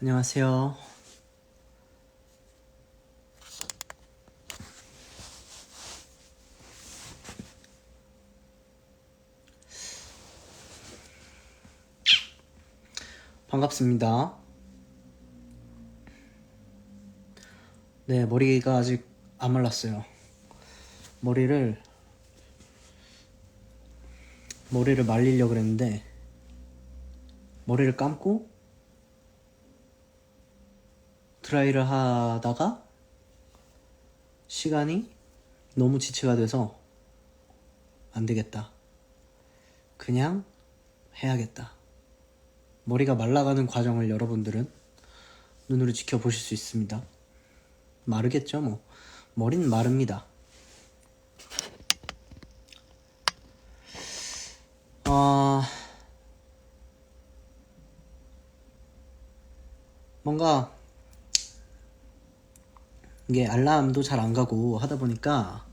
안녕하세요. 반갑습니다. 네, 머리가 아직 안 말랐어요. 머리를 말리려고 그랬는데 머리를 감고 드라이를 하다가 시간이 너무 지체가 돼서 안 되겠다. 그냥 해야겠다. 머리가 말라가는 과정을 여러분들은 눈으로 지켜보실 수 있습니다. 마르겠죠, 뭐. 머리는 마릅니다. 뭔가 이게 알람도 잘 안 가고 하다 보니까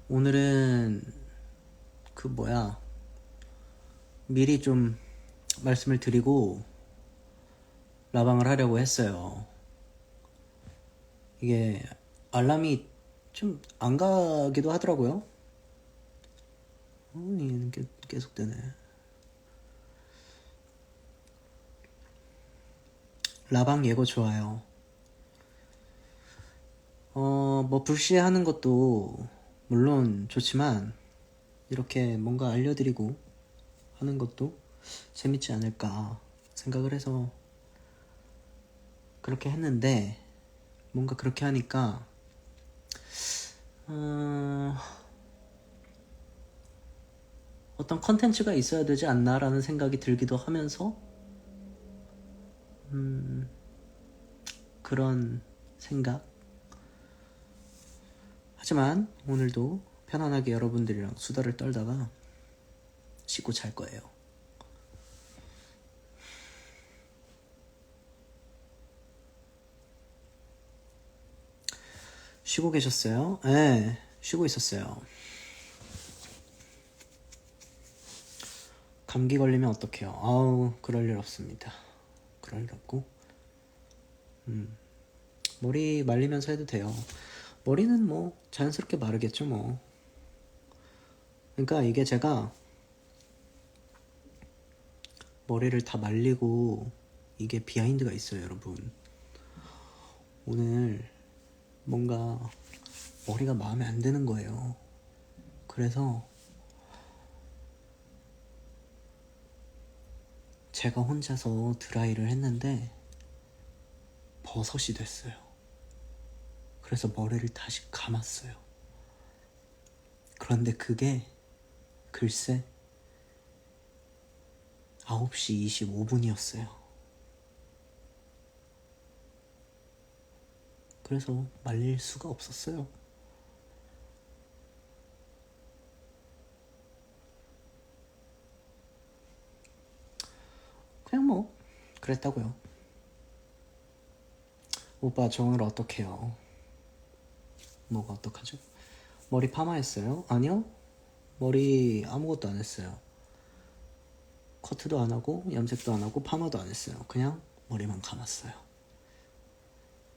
오늘은 미리 좀 말씀을 드리고 라방을 하려고 했어요. 이게 알람이 좀 안 가기도 하더라고요. 얘는 계속 되네. 라방 예고 좋아요. 뭐 불시하는 것도 물론 좋지만 이렇게 뭔가 알려드리고 하는 것도 재밌지 않을까 생각을 해서 그렇게 했는데 뭔가 그렇게 하니까 어떤 컨텐츠가 있어야 되지 않나라는 생각이 들기도 하면서 그런 생각. 하지만 오늘도 편안하게 여러분들이랑 수다를 떨다가 씻고 잘 거예요. 쉬고 계셨어요? 네, 쉬고 있었어요. 감기 걸리면 어떡해요? 아우, 그럴 일 없습니다. 그럴 일 없고 머리 말리면서 해도 돼요. 머리는 뭐 자연스럽게 마르겠죠 뭐. 그러니까 이게 제가 머리를 다 말리고 이게 비하인드가 있어요, 여러분. 오늘 뭔가 머리가 마음에 안 드는 거예요. 그래서 제가 혼자서 드라이를 했는데 버섯이 됐어요. 그래서 머리를 다시 감았어요. 그런데 그게 글쎄 9시 25분이었어요. 그래서 말릴 수가 없었어요. 그냥 뭐 그랬다고요. 오빠 저 오늘 어떡해요? 뭐가 어떡하죠? 머리 파마했어요? 아니요, 머리 아무것도 안 했어요. 커트도 안 하고 염색도 안 하고 파마도 안 했어요. 그냥 머리만 감았어요.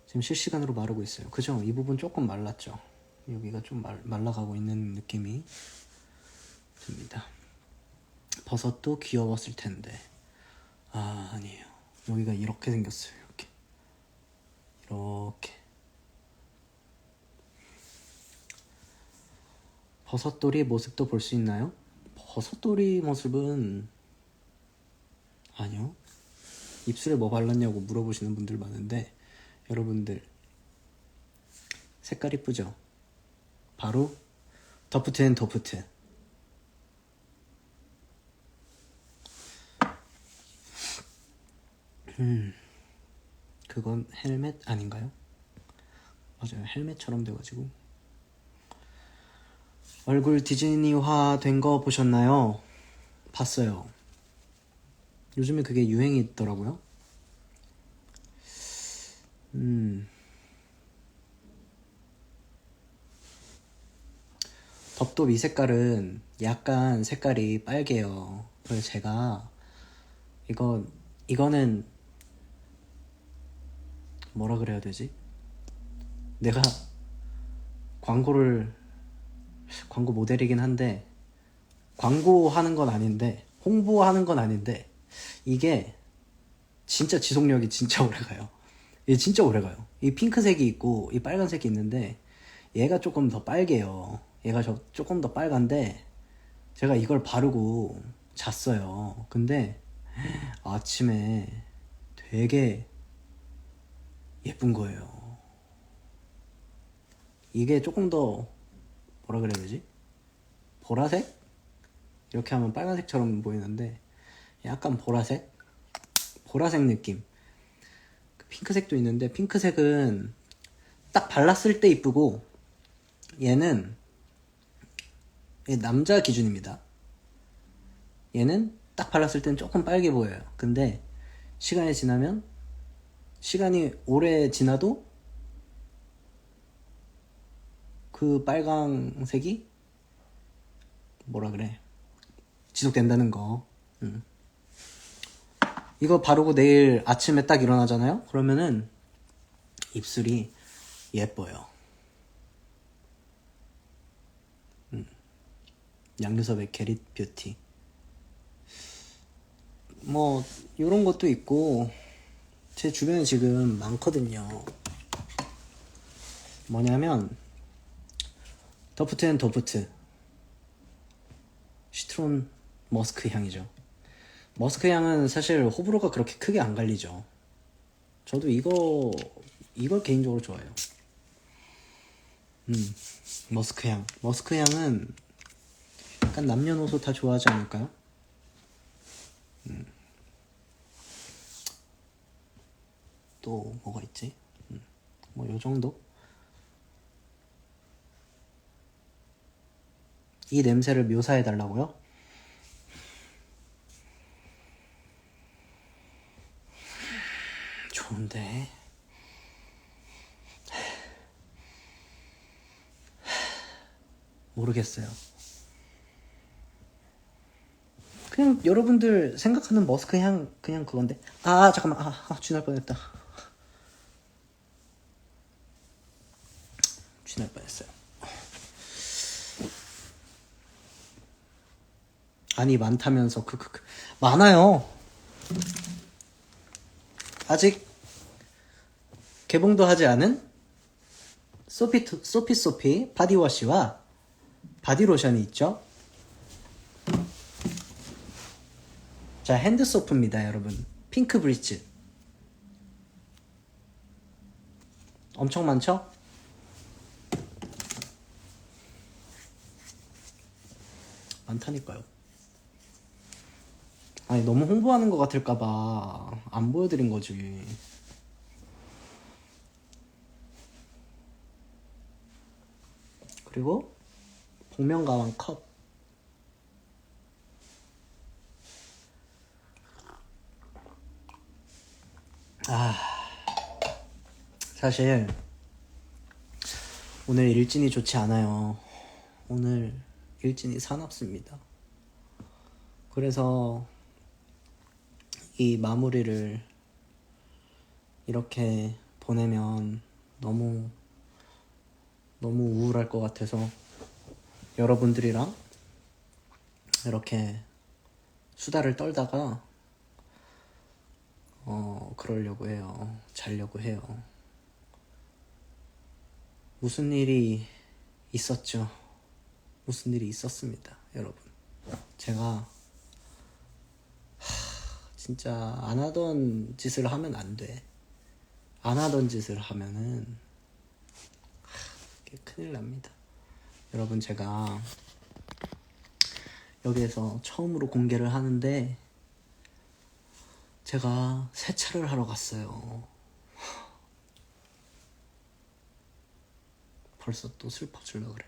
지금 실시간으로 마르고 있어요. 그죠? 이 부분 조금 말랐죠? 여기가 좀 말라가고 있는 느낌이 듭니다. 버섯도 귀여웠을 텐데 아니에요. 여기가 이렇게 생겼어요. 이렇게 버섯돌이 모습도 볼 수 있나요? 버섯돌이 모습은 아니요. 입술에 뭐 발랐냐고 물어보시는 분들 많은데 여러분들 색깔 이쁘죠? 바로 더프트 앤 더프트. 그건 헬멧 아닌가요? 맞아요, 헬멧처럼 돼가지고. 얼굴 디즈니화 된 거 보셨나요? 봤어요. 요즘에 그게 유행이 있더라고요. 덥도 이 색깔은 약간 색깔이 빨개요. 그래서 제가 이거는 뭐라 그래야 되지? 내가 광고 모델이긴 한데 광고하는 건 아닌데 홍보하는 건 아닌데 이게 진짜 지속력이 진짜 오래가요. 이게 진짜 오래가요. 이 핑크색이 있고 이 빨간색이 있는데 얘가 조금 더 빨개요. 얘가 조금 더 빨간데 제가 이걸 바르고 잤어요. 근데 아침에 되게 예쁜 거예요. 이게 조금 더 뭐라 그래야 되지? 보라색? 이렇게 하면 빨간색처럼 보이는데 약간 보라색 느낌. 핑크색도 있는데 핑크색은 딱 발랐을 때 이쁘고 얘는 남자 기준입니다. 얘는 딱 발랐을 땐 조금 빨개 보여요. 근데 시간이 오래 지나도 그 빨강색이 뭐라 그래? 지속된다는 거. 이거 바르고 내일 아침에 딱 일어나잖아요? 그러면은 입술이 예뻐요. 양유섭의 게릿 뷰티. 뭐 요런 것도 있고 제 주변에 지금 많거든요. 뭐냐면 더프트 앤 더프트 시트론 머스크 향이죠. 머스크 향은 사실 호불호가 그렇게 크게 안 갈리죠. 저도 이걸 개인적으로 좋아해요. 머스크 향은 약간 남녀노소 다 좋아하지 않을까요? 또 뭐가 있지? 뭐 요 정도? 이 냄새를 묘사해 달라고요? 좋은데 모르겠어요. 그냥 여러분들 생각하는 머스크 향 그냥 그건데. 아 잠깐만 쥐날 뻔했다. 쥐날 뻔했어요. 아니 많다면서 크크크. 많아요. 아직 개봉도 하지 않은 소피 바디워시와 바디로션이 있죠. 자, 핸드소프입니다 여러분. 핑크 브릿지 엄청 많죠? 많다니까요. 아니 너무 홍보하는 것 같을까봐 안 보여드린 거지. 그리고 복면가왕 컵. 사실 오늘 일진이 좋지 않아요. 오늘 일진이 사납습니다. 그래서 이 마무리를 이렇게 보내면 너무 우울할 것 같아서 여러분들이랑 이렇게 수다를 떨다가 그러려고 해요. 자려고 해요. 무슨 일이 있었죠. 무슨 일이 있었습니다 여러분. 제가 진짜 안 하던 짓을 하면 안 돼. 안 하던 짓을 하면은 큰일 납니다. 여러분 제가 여기에서 처음으로 공개를 하는데 제가 세차를 하러 갔어요. 벌써 또 슬퍼질라 그래.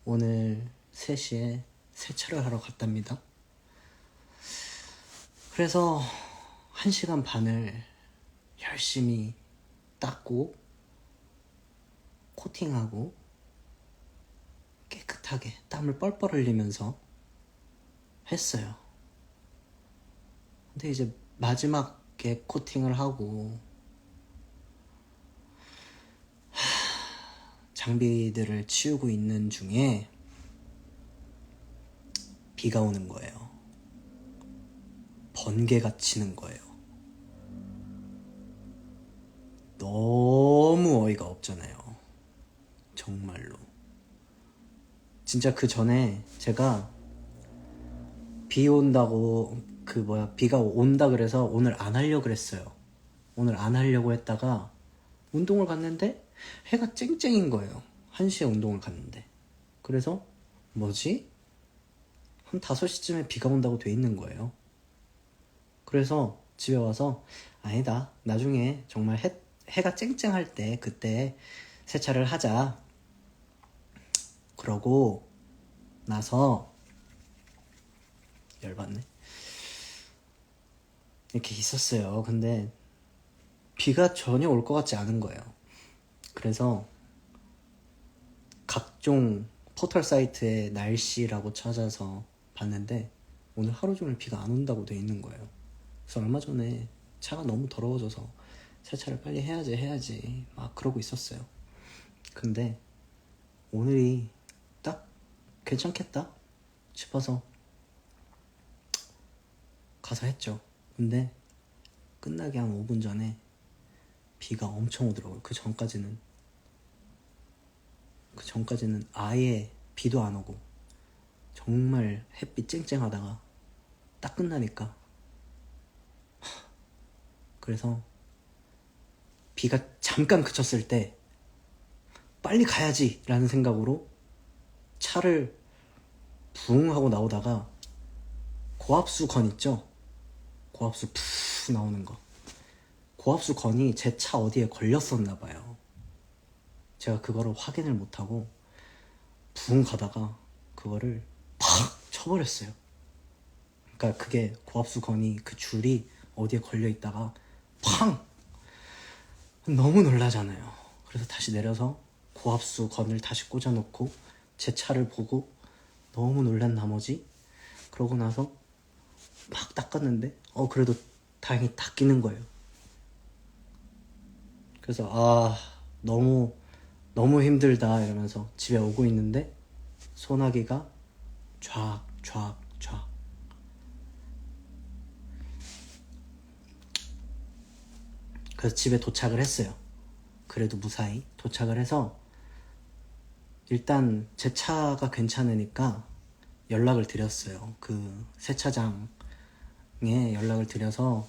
오늘 3시에 세차를 하러 갔답니다. 그래서 1시간 반을 열심히 닦고 코팅하고 깨끗하게 땀을 뻘뻘 흘리면서 했어요. 근데 이제 마지막에 코팅을 하고 장비들을 치우고 있는 중에 비가 오는 거예요. 번개가 치는 거예요. 너무 어이가 없잖아요. 정말로. 진짜 그 전에 제가 비 온다고 비가 온다 그래서 오늘 안 하려고 그랬어요. 오늘 안 하려고 했다가 운동을 갔는데 해가 쨍쨍인 거예요. 1시에 운동을 갔는데. 그래서 뭐지? 한 5시쯤에 비가 온다고 돼 있는 거예요. 그래서 집에 와서 아니다. 나중에 정말 해가 쨍쨍할 때 그때 세차를 하자. 그러고 나서 열받네. 이렇게 있었어요. 근데 비가 전혀 올 것 같지 않은 거예요. 그래서 각종 포털 사이트에 날씨라고 찾아서 봤는데 오늘 하루 종일 비가 안 온다고 돼 있는 거예요. 그래서 얼마 전에 차가 너무 더러워져서 세차를 빨리 해야지 막 그러고 있었어요. 근데 오늘이 딱 괜찮겠다 싶어서 가서 했죠. 근데 끝나기 한 5분 전에 비가 엄청 오더라고요. 그 전까지는 아예 비도 안 오고 정말 햇빛 쨍쨍하다가 딱 끝나니까 그래서 비가 잠깐 그쳤을 때 빨리 가야지 라는 생각으로 차를 붕 하고 나오다가 고압수 건 있죠? 고압수 푸 나오는 거. 고압수 건이 제 차 어디에 걸렸었나 봐요. 제가 그거를 확인을 못하고 붕 가다가 그거를 팍 쳐버렸어요. 그러니까 그게 고압수 건이 그 줄이 어디에 걸려 있다가 팡! 너무 놀라잖아요. 그래서 다시 내려서 고압수 건을 다시 꽂아놓고 제 차를 보고 너무 놀란 나머지 그러고 나서 막 닦았는데 그래도 다행히 닦이는 거예요. 그래서 너무 힘들다 이러면서 집에 오고 있는데 소나기가 쫙 그래서 집에 도착을 했어요. 그래도 무사히 도착을 해서 일단 제 차가 괜찮으니까 연락을 드렸어요. 그 세차장에 연락을 드려서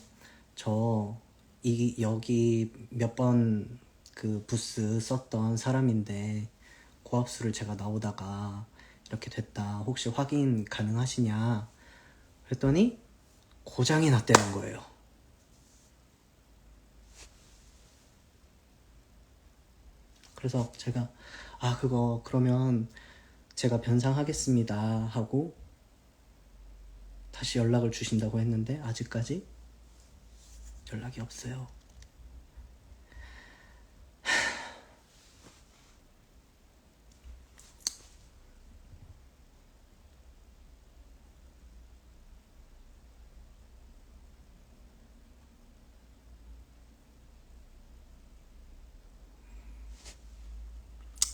여기 몇 번 그 부스 썼던 사람인데 고압수를 제가 나오다가 이렇게 됐다. 혹시 확인 가능하시냐? 그랬더니 고장이 났다는 거예요. 그래서 제가 그거 그러면 제가 변상하겠습니다 하고 다시 연락을 주신다고 했는데 아직까지 연락이 없어요.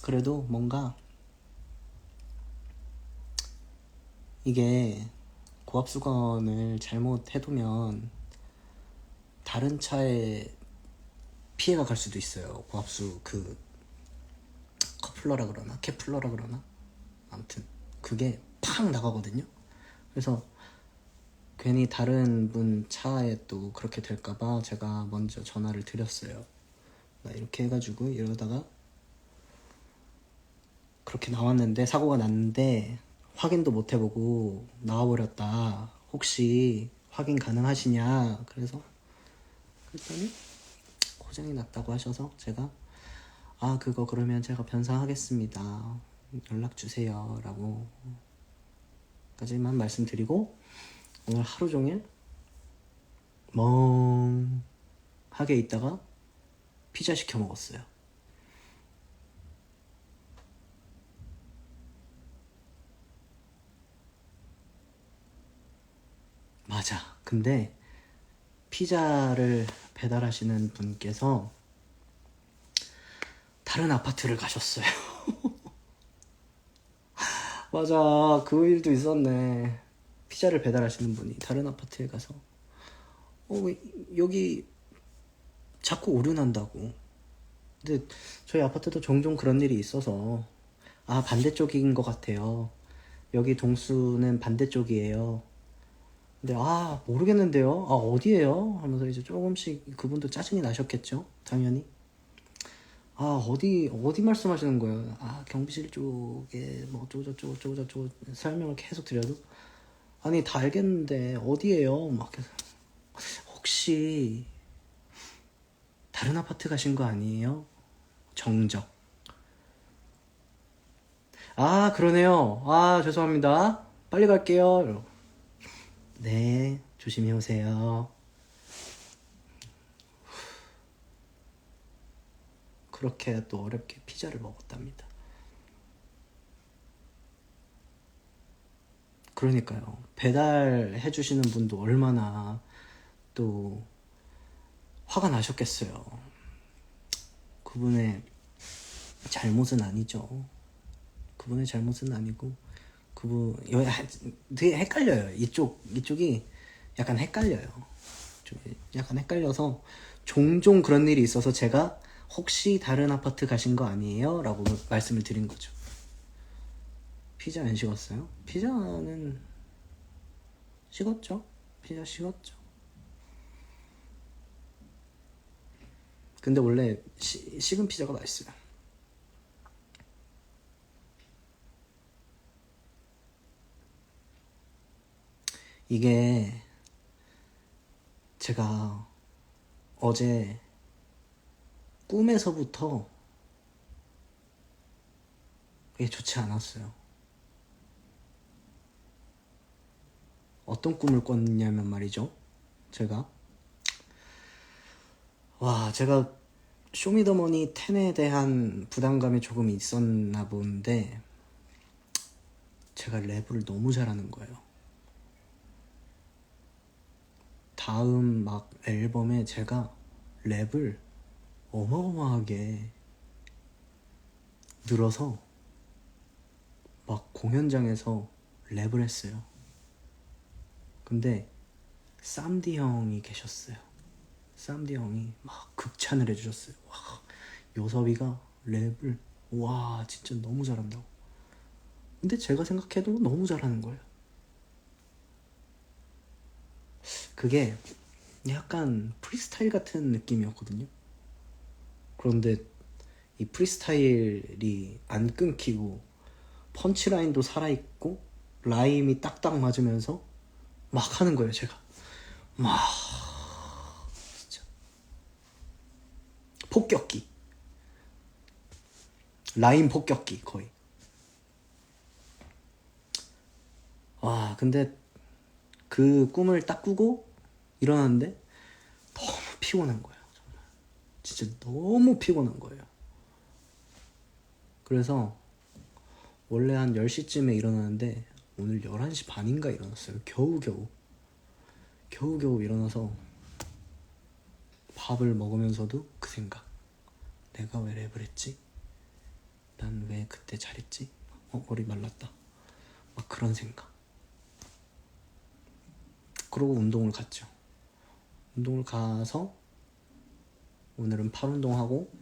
그래도 뭔가 이게 고압수건을 잘못 해두면 다른 차에 피해가 갈 수도 있어요. 고압수 커플러라 그러나 캐플러라 그러나 아무튼 그게 팍 나가거든요. 그래서 괜히 다른 분 차에 또 그렇게 될까봐 제가 먼저 전화를 드렸어요. 나 이렇게 해가지고 이러다가 그렇게 나왔는데 사고가 났는데 확인도 못 해보고 나와버렸다. 혹시 확인 가능하시냐? 그랬더니 고장이 났다고 하셔서 제가 그거 그러면 제가 변상하겠습니다. 연락 주세요 라고 까지만 말씀드리고 오늘 하루 종일 멍하게 있다가 피자 시켜 먹었어요. 맞아. 근데 피자를 배달하시는 분께서 다른 아파트를 가셨어요. 맞아, 그 일도 있었네. 피자를 배달하시는 분이 다른 아파트에 가서 여기 자꾸 오류 난다고. 근데 저희 아파트도 종종 그런 일이 있어서 반대쪽인 것 같아요. 여기 동수는 반대쪽이에요. 근데 모르겠는데요. 어디에요? 하면서 이제 조금씩 그분도 짜증이 나셨겠죠. 당연히. 어디 말씀하시는 거예요? 경비실 쪽에 뭐 어쩌고 설명을 계속 드려도 아니 다 알겠는데 어디에요? 막 계속 혹시 다른 아파트 가신 거 아니에요? 정적. 그러네요. 죄송합니다. 빨리 갈게요. 이러고. 네, 조심히 오세요. 그렇게 또 어렵게 피자를 먹었답니다. 그러니까요. 배달해 주시는 분도 얼마나 또 화가 나셨겠어요. 그분의 잘못은 아니죠. 그분의 잘못은 아니고 되게 헷갈려요. 이쪽이 약간 헷갈려요. 좀 약간 헷갈려서 종종 그런 일이 있어서 제가 혹시 다른 아파트 가신 거 아니에요? 라고 말씀을 드린 거죠. 피자 안 식었어요? 피자는 식었죠. 피자 식었죠. 근데 원래 식은 피자가 맛있어요. 이게 제가 어제 꿈에서부터 이게 좋지 않았어요. 어떤 꿈을 꿨냐면 말이죠. 제가 쇼미더머니 10에 대한 부담감이 조금 있었나 본데 제가 랩을 너무 잘하는 거예요. 다음 막 앨범에 제가 랩을 어마어마하게 늘어서 막 공연장에서 랩을 했어요. 근데 쌈디 형이 계셨어요. 쌈디 형이 막 극찬을 해주셨어요. 요섭이가 랩을 진짜 너무 잘한다고. 근데 제가 생각해도 너무 잘하는 거예요. 그게 약간 프리스타일 같은 느낌이었거든요. 그런데 이 프리스타일이 안 끊기고 펀치라인도 살아있고 라임이 딱딱 맞으면서 막 하는 거예요. 제가 막 진짜 폭격기, 라임 폭격기 거의. 근데 그 꿈을 딱 꾸고 일어났는데 너무 피곤한 거예요. 정말 진짜 너무 피곤한 거예요. 그래서 원래 한 10시쯤에 일어나는데 오늘 11시 반인가 일어났어요. 겨우겨우 일어나서 밥을 먹으면서도 그 생각. 내가 왜 랩을 했지? 난 왜 그때 잘했지? 머리 말랐다. 막 그런 생각. 그러고 운동을 갔죠. 운동을 가서 오늘은 팔 운동하고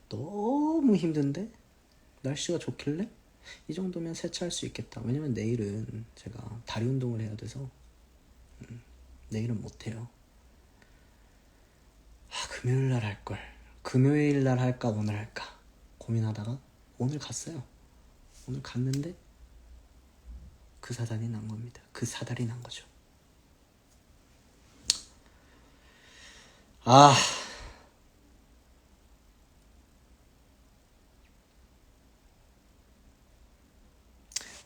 너무 힘든데 날씨가 좋길래 이 정도면 세차할 수 있겠다. 왜냐면 내일은 제가 다리 운동을 해야 돼서 내일은 못해요. 금요일 날 할걸. 금요일 날 할까 오늘 할까 고민하다가 오늘 갔어요. 오늘 갔는데 그 사단이 난 겁니다. 그 사달이 난 거죠.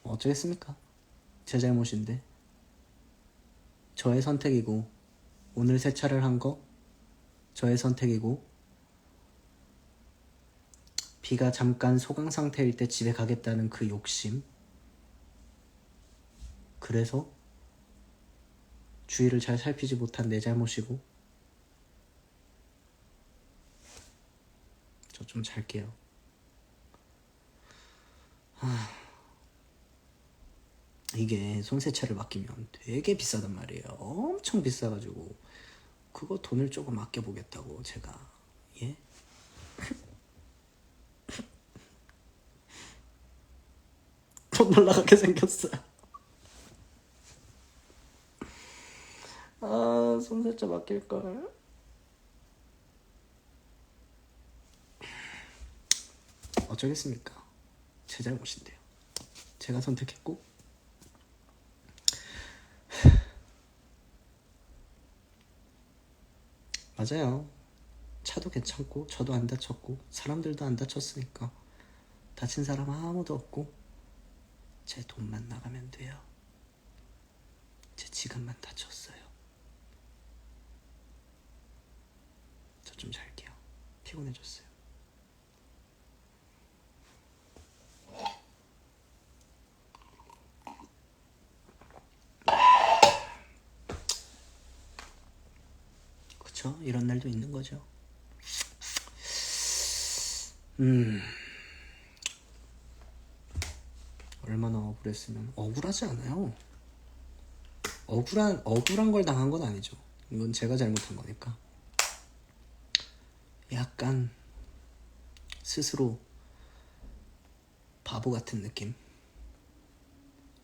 어쩌겠습니까? 제 잘못인데 저의 선택이고 오늘 세차를 한 거 저의 선택이고 비가 잠깐 소강 상태일 때 집에 가겠다는 그 욕심, 그래서 주위를 잘 살피지 못한 내 잘못이고 저 좀 잘게요. 이게 손세차를 맡기면 되게 비싸단 말이에요. 엄청 비싸가지고 그거 돈을 조금 아껴보겠다고 제가. 예? 돈 날라가게 생겼어요. 아, 손세차 맡길걸. 어쩌겠습니까? 제 잘못인데요. 제가 선택했고. 맞아요. 차도 괜찮고 저도 안 다쳤고 사람들도 안 다쳤으니까 다친 사람 아무도 없고 제 돈만 나가면 돼요. 제 지갑만 다쳤어요. 저 좀 잘게요. 피곤해졌어요. 그쵸? 이런 날도 있는 거죠. 얼마나 억울했으면. 억울하지 않아요. 억울한 걸 당한 건 아니죠. 이건 제가 잘못한 거니까. 약간 스스로 바보 같은 느낌.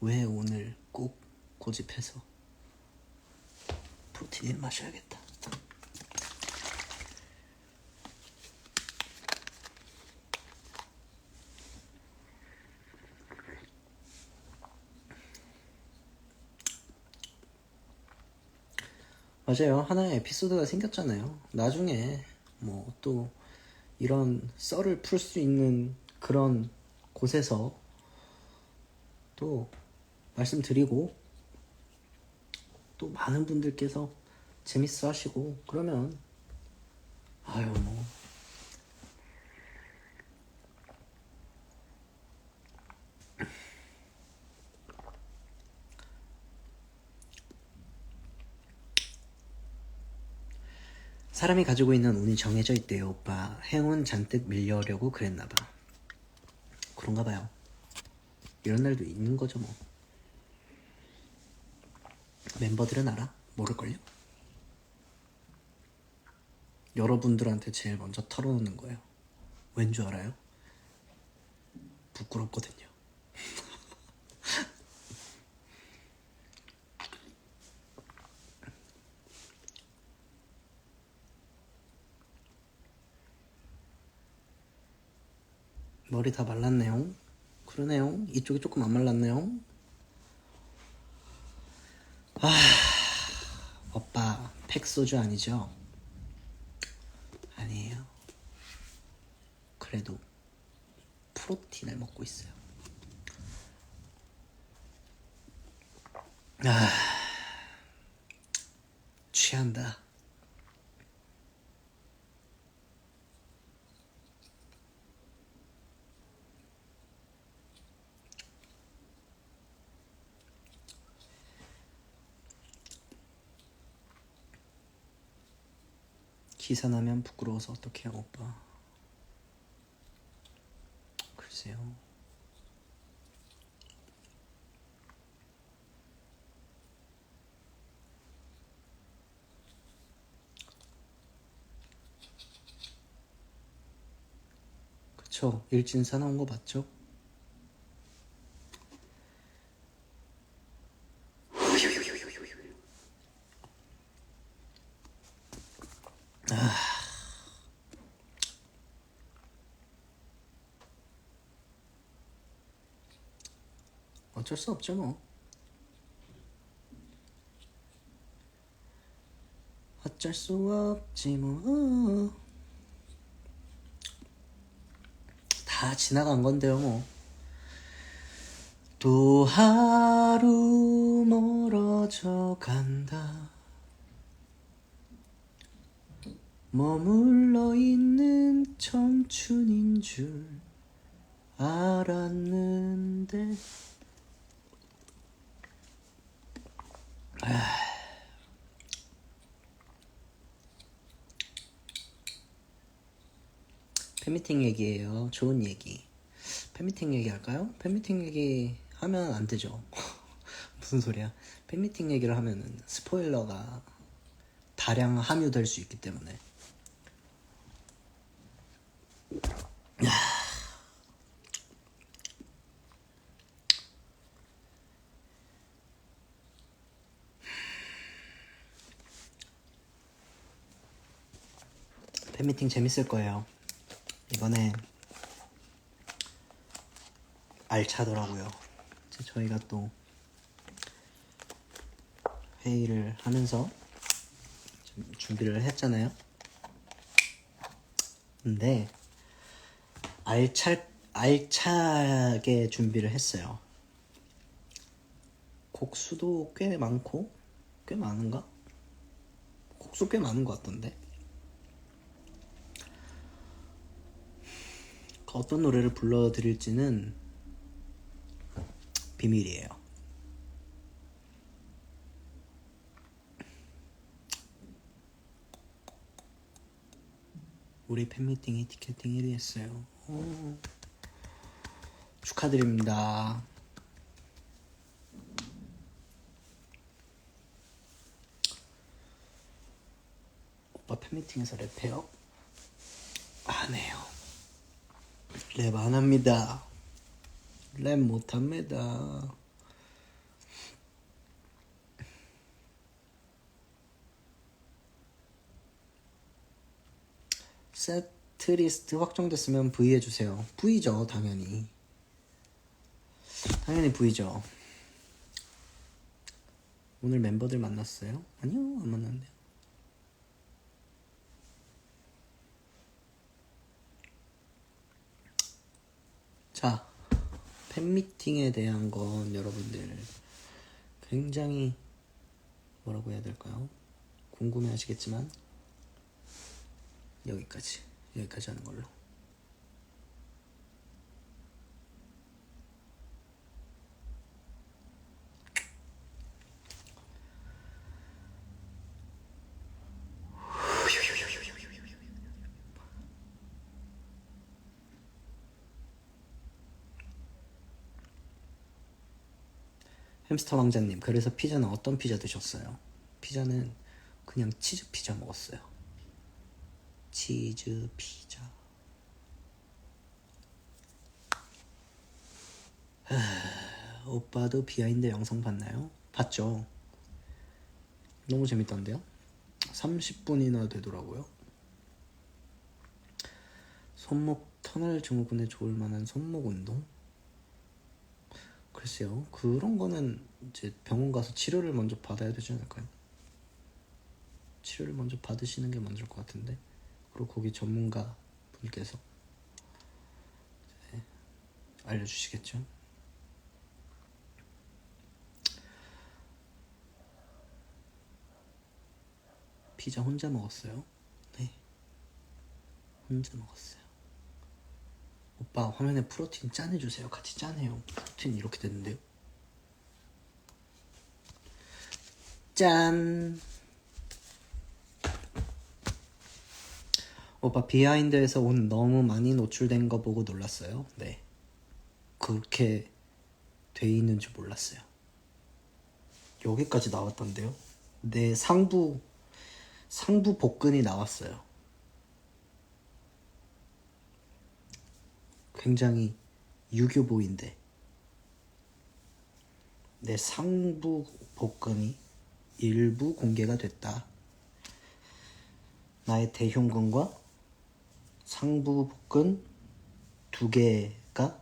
왜 오늘 꼭 고집해서 프로틴을 마셔야겠다. 맞아요. 하나의 에피소드가 생겼잖아요. 나중에 뭐 또 이런 썰을 풀 수 있는 그런 곳에서 또 말씀드리고 또 많은 분들께서 재밌어 하시고 그러면 아유 뭐 사람이 가지고 있는 운이 정해져 있대요. 오빠 행운 잔뜩 밀려오려고 그랬나봐. 그런가 봐요. 이런 날도 있는 거죠 뭐. 멤버들은 알아? 모를걸요? 여러분들한테 제일 먼저 털어놓는 거예요. 왠 줄 알아요? 부끄럽거든요. 머리 다 말랐네요. 그러네요. 이쪽이 조금 안 말랐네요. 오빠 팩소주 아니죠? 아니에요. 그래도 프로틴을 먹고 있어요. 취한다. 기사 나면 부끄러워서 어떡해요 오빠. 글쎄요. 그쵸. 일진사 나온 거 맞죠? 어쩔 수 없죠 뭐. 어쩔 수 없지 뭐. 다 지나간 건데요 뭐. 또 하루 멀어져 간다. 머물러 있는 청춘인 줄 알았는데. 팬미팅 얘기예요. 좋은 얘기. 팬미팅 얘기 할까요? 팬미팅 얘기 하면 안 되죠. 무슨 소리야? 팬미팅 얘기를 하면은 스포일러가 다량 함유될 수 있기 때문에. 팬미팅 재밌을 거예요. 이번에 알차더라고요. 저희가 또 회의를 하면서 준비를 했잖아요. 근데 알차게 준비를 했어요. 곡수도 꽤 많고, 꽤 많은가? 곡수 꽤 많은 것 같던데. 어떤 노래를 불러드릴지는 비밀이에요. 우리 팬미팅이 티켓팅 1위 했어요. 오, 축하드립니다. 오빠 팬미팅에서 랩해요? 안 해요. 랩 안 합니다. 랩 못합니다. 세트리스트 확정됐으면 V 해주세요. V죠, 당연히. 당연히 V죠. 오늘 멤버들 만났어요? 아니요, 안 만났네요. 자, 팬미팅에 대한 건 여러분들 굉장히 뭐라고 해야 될까요? 궁금해 하시겠지만 여기까지 하는 걸로. 햄스터 왕자님, 그래서 피자는 어떤 피자 드셨어요? 피자는 그냥 치즈 피자 먹었어요. 치즈 피자. 오빠도 비하인드 영상 봤나요? 봤죠. 너무 재밌던데요? 30분이나 되더라고요. 손목 터널 증후군에 좋을 만한 손목 운동? 글쎄요, 그런 거는 이제 병원 가서 치료를 먼저 받아야 되지 않을까요? 치료를 먼저 받으시는 게 먼저일 것 같은데. 그리고 거기 전문가 분께서 알려주시겠죠. 피자 혼자 먹었어요? 네, 혼자 먹었어요. 오빠 화면에 프로틴 짠해주세요. 같이 짠해요. 프로틴 이렇게 됐는데요. 짠. 오빠 비하인드에서 옷 너무 많이 노출된 거 보고 놀랐어요. 네, 그렇게 돼 있는 줄 몰랐어요. 여기까지 나왔던데요. 내 상부 복근이 나왔어요. 굉장히 유교보인데 내 상부 복근이 일부 공개가 됐다. 나의 대흉근과 상부 복근 2개가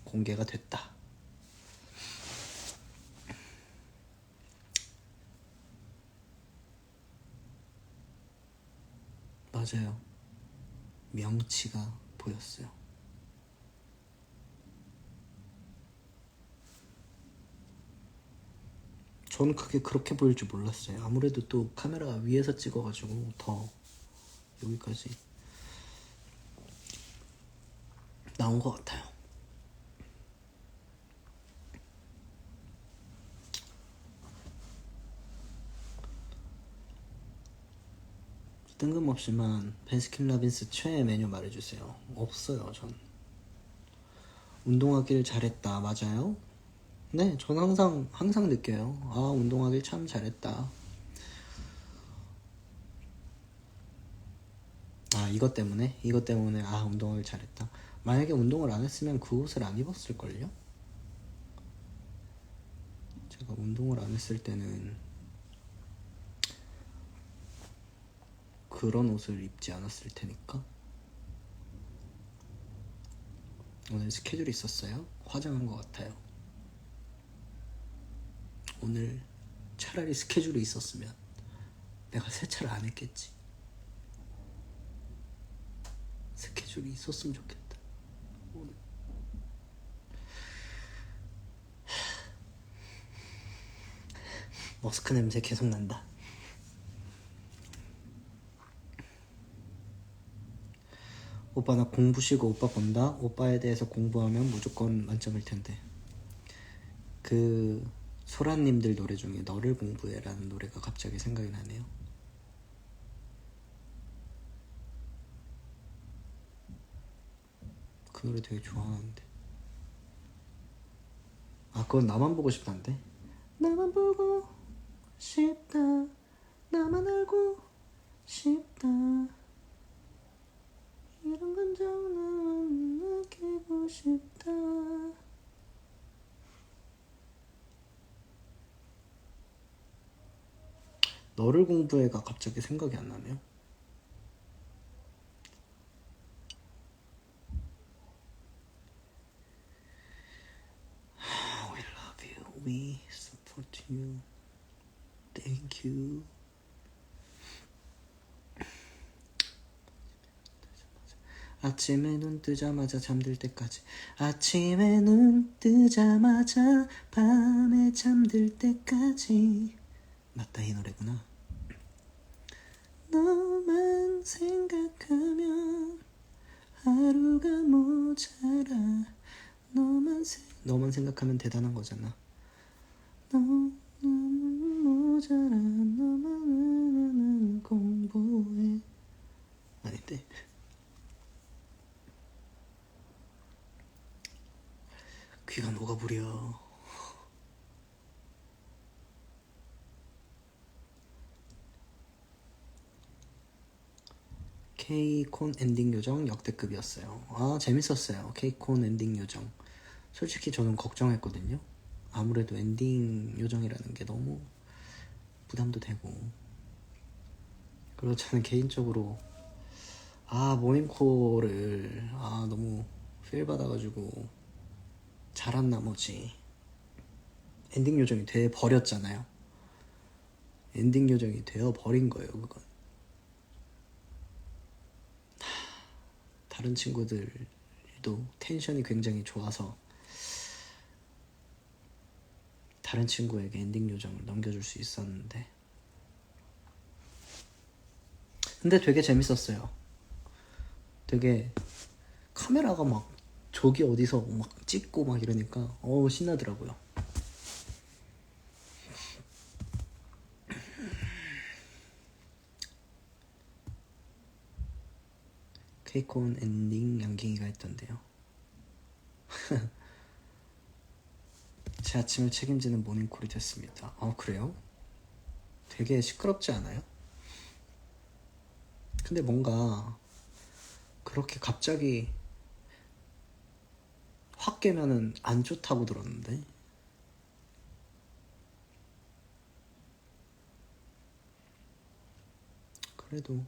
공개가 됐다. 맞아요. 명치가 보였어요. 저는 그게 그렇게 보일 줄 몰랐어요. 아무래도 또 카메라가 위에서 찍어가지고 더 여기까지 나온 것 같아요. 뜬금없이만 베스킨라빈스 최애 메뉴 말해주세요. 없어요. 전 운동하길 잘했다. 맞아요? 네, 전 항상 느껴요. 아, 운동하길 참 잘했다. 아, 이것 때문에 아, 운동하길 잘했다. 만약에 운동을 안 했으면 그 옷을 안 입었을걸요? 제가 운동을 안 했을 때는 그런 옷을 입지 않았을 테니까. 오늘 스케줄이 있었어요? 화장한 것 같아요. 오늘 차라리 스케줄이 있었으면 내가 세차를 안 했겠지. 스케줄이 있었으면 좋겠다. 오늘. 머스크 냄새 계속 난다. 오빠 나 공부 쉬고 오빠 본다. 오빠에 대해서 공부하면 무조건 만점일 텐데. 그 소라님들 노래 중에 너를 공부해라는 노래가 갑자기 생각이 나네요. 그 노래 되게 좋아하는데. 아, 그건 나만 보고 싶다는데. 나만 보고 싶다. 나만 알고 싶다. 이런 감정 나만 느끼고 싶다. 너를 공부해가 갑자기 생각이 안 나네요. We love you. We support you. Thank you. 아침에 눈 뜨자마자 잠들 때까지. 아침에 눈 뜨자마자 밤에 잠들 때까지. 맞다, 이 노래구나. 너만 생각하면 하루가 모자라. 너만 생각하면 대단한 거잖아. 너만 모자라. 너만 공부해. 아닌데. 귀가 녹아버려. K콘 엔딩 요정 역대급이었어요. 아, 재밌었어요. K콘 엔딩 요정. 솔직히 저는 걱정했거든요. 아무래도 엔딩 요정이라는 게 너무 부담도 되고. 그리고 저는 개인적으로 모닝콜을 너무 필 받아가지고 잘한 나머지 엔딩 요정이 돼 버렸잖아요. 엔딩 요정이 되어 버린 거예요, 그건. 다른 친구들도 텐션이 굉장히 좋아서 다른 친구에게 엔딩 요정을 넘겨줄 수 있었는데, 근데 되게 재밌었어요. 되게 카메라가 막 저기 어디서 막 찍고 막 이러니까 신나더라고요. 케이콘 엔딩 양갱이가 했던데요. 제 아침을 책임지는 모닝콜이 됐습니다. 그래요? 되게 시끄럽지 않아요? 근데 뭔가 그렇게 갑자기 확 깨면은 안 좋다고 들었는데. 그래도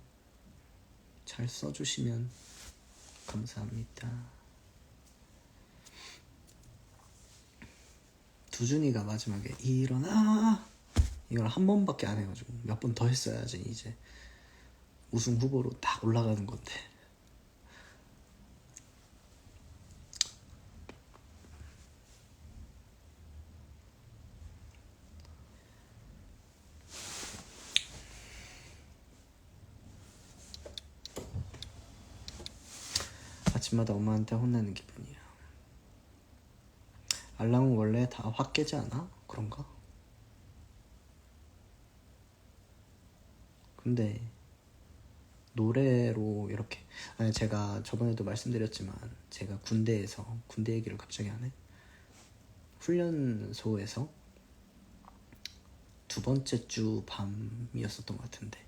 잘 써주시면 감사합니다. 두준이가 마지막에 일어나 이걸 한 번밖에 안 해가지고 몇 번 더 했어야지 이제 우승 후보로 딱 올라가는 건데. 아침마다 엄마한테 혼나는 기분이야. 알람은 원래 다 확 깨지 않아? 그런가? 근데 노래로 이렇게. 아니, 제가 저번에도 말씀드렸지만 제가 군대 얘기를 갑자기 하네. 훈련소에서 두 번째 주 밤이었었던 것 같은데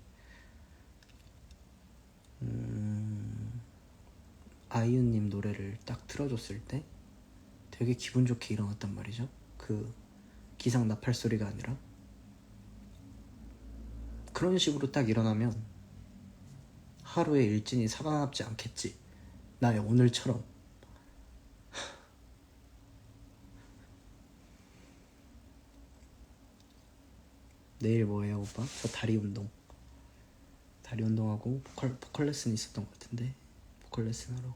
아이유님 노래를 딱 틀어줬을 때 되게 기분 좋게 일어났단 말이죠. 그 기상 나팔 소리가 아니라 그런 식으로 딱 일어나면 하루의 일진이 살아남지 않겠지. 나의 오늘처럼. 내일 뭐해요 오빠? 저 다리 운동하고 보컬 레슨 있었던 것 같은데 보컬 레슨 하러.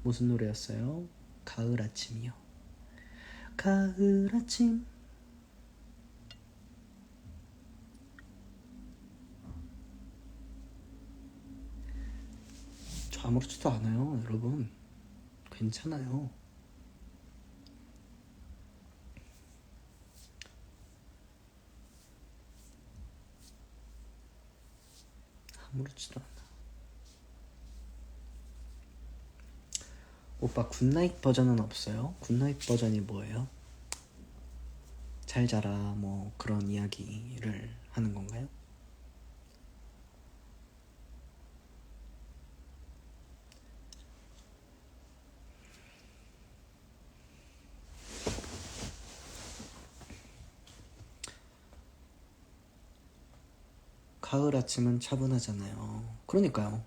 무슨 노래였어요? 가을 아침이요. 가을 아침. 저 아무렇지도 않아요 여러분. 괜찮아요. 아무렇지도 않아. 오빠 굿나잇 버전은 없어요? 굿나잇 버전이 뭐예요? 잘 자라 뭐 그런 이야기를 하는 건가요? 가을 아침은 차분하잖아요. 그러니까요.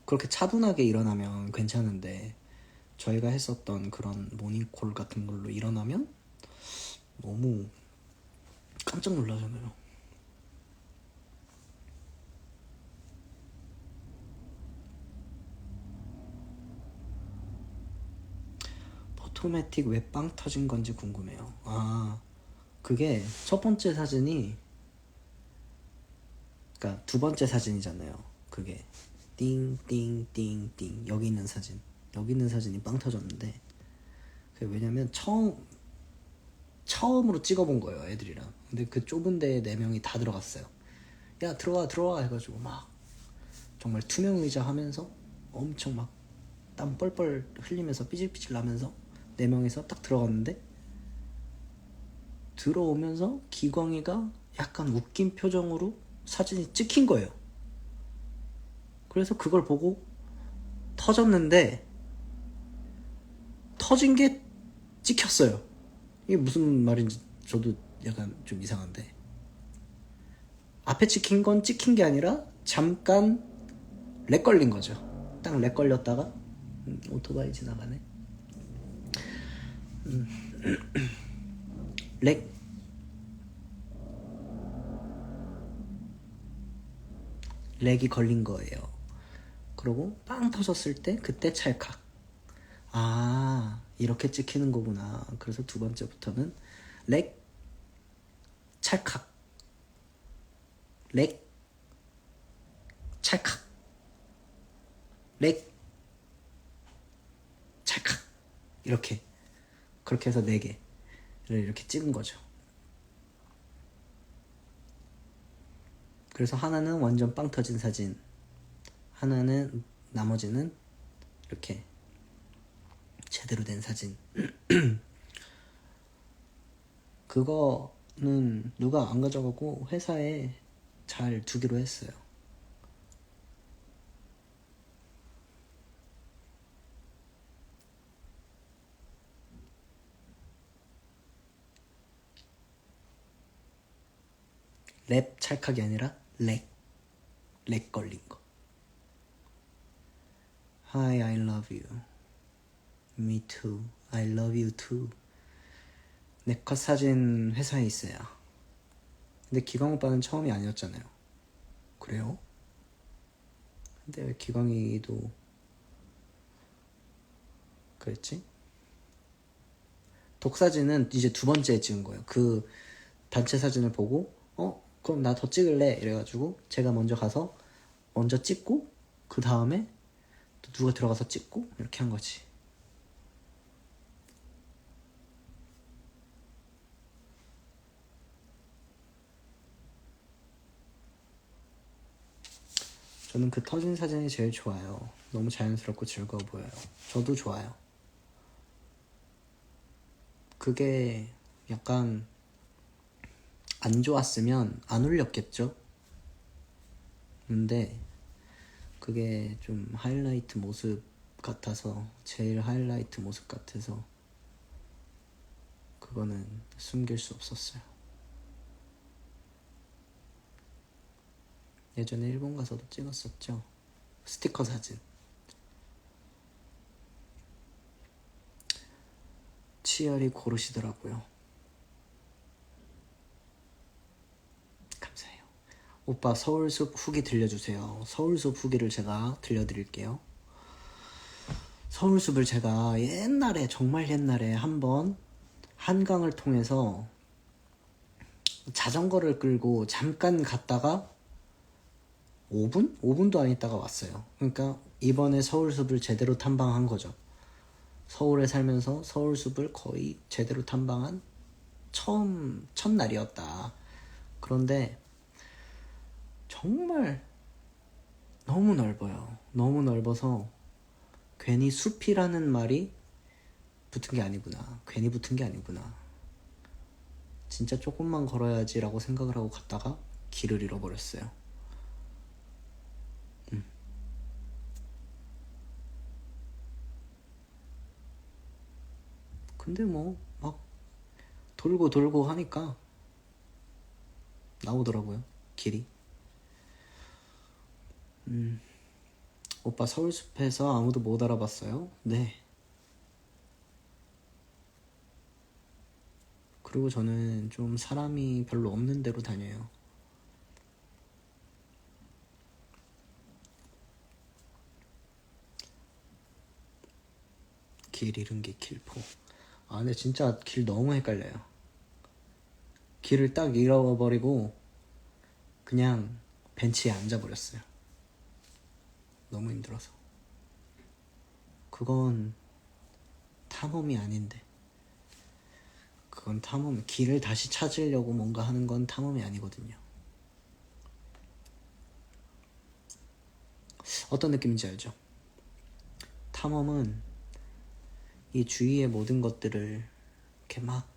그렇게 차분하게 일어나면 괜찮은데 저희가 했었던 그런 모닝콜 같은 걸로 일어나면 너무 깜짝 놀라잖아요. 포토매틱 왜 빵 터진 건지 궁금해요. 아, 그게 첫 번째 사진이, 그러니까 두 번째 사진이잖아요. 그게 띵띵띵띵 여기 있는 사진이 빵 터졌는데, 그게 왜냐면 처음으로 찍어본 거예요 애들이랑. 근데 그 좁은 데에 4명이 다 들어갔어요. 야 들어와 해가지고 막 정말 투명 의자 하면서 엄청 막 땀 뻘뻘 흘리면서 삐질삐질 나면서 4명이서 딱 들어갔는데, 들어오면서 기광이가 약간 웃긴 표정으로 사진이 찍힌 거예요. 그래서 그걸 보고 터졌는데 터진 게 찍혔어요. 이게 무슨 말인지 저도 약간 좀 이상한데, 앞에 찍힌 건 찍힌 게 아니라 잠깐 렉 걸린 거죠. 딱 렉 걸렸다가 오토바이 지나가네. 렉이 걸린 거예요. 그러고 빵 터졌을 때 그때 찰칵. 아, 이렇게 찍히는 거구나. 그래서 두 번째부터는 렉 찰칵, 렉 찰칵, 렉 찰칵, 이렇게, 그렇게 해서 4개를 이렇게 찍은 거죠. 그래서 하나는 완전 빵 터진 사진, 하나는 나머지는 이렇게 제대로 된 사진. 그거는 누가 안 가져가고 회사에 잘 두기로 했어요. 랩 찰칵이 아니라 렉 걸린 거. Hi, I love you. Me too. I love you too. 내 컷 사진 회사에 있어요. 근데 기광 오빠는 처음이 아니었잖아요. 그래요? 근데 왜 기광이도 그랬지? 독사진은 이제 두 번째 찍은 거예요. 그 단체 사진을 보고 그럼 나 더 찍을래 이래가지고 제가 먼저 가서 먼저 찍고 그 다음에 또 누가 들어가서 찍고 이렇게 한 거지. 저는 그 터진 사진이 제일 좋아요. 너무 자연스럽고 즐거워 보여요. 저도 좋아요. 그게 약간 안 좋았으면 안 올렸겠죠? 근데 그게 좀 하이라이트 모습 같아서, 제일 하이라이트 모습 같아서 그거는 숨길 수 없었어요. 예전에 일본 가서도 찍었었죠. 스티커 사진. 치열이 고르시더라고요. 감사해요. 오빠 서울숲 후기 들려주세요. 서울숲 후기를 제가 들려드릴게요. 서울숲을 제가 옛날에, 정말 옛날에 한번 한강을 통해서 자전거를 끌고 잠깐 갔다가 5분? 5분도 안 있다가 왔어요. 그러니까 이번에 서울숲을 제대로 탐방한 거죠. 서울에 살면서 서울숲을 거의 제대로 탐방한 첫날이었다. 그런데 정말 너무 넓어요. 너무 넓어서 괜히 숲이라는 말이 붙은 게 아니구나. 괜히 붙은 게 아니구나. 진짜 조금만 걸어야지 라고 생각을 하고 갔다가 길을 잃어버렸어요. 근데 뭐 막 돌고 돌고 하니까 나오더라고요, 길이. 오빠 서울숲에서 아무도 못 알아봤어요? 네. 그리고 저는 좀 사람이 별로 없는 데로 다녀요. 길 잃은 게 길포. 아, 근데 진짜 길 너무 헷갈려요. 길을 딱 잃어버리고 그냥 벤치에 앉아버렸어요. 너무 힘들어서. 그건 탐험이 아닌데. 그건 탐험, 길을 다시 찾으려고 뭔가 하는 건 탐험이 아니거든요. 어떤 느낌인지 알죠? 탐험은 이 주위의 모든 것들을 이렇게 막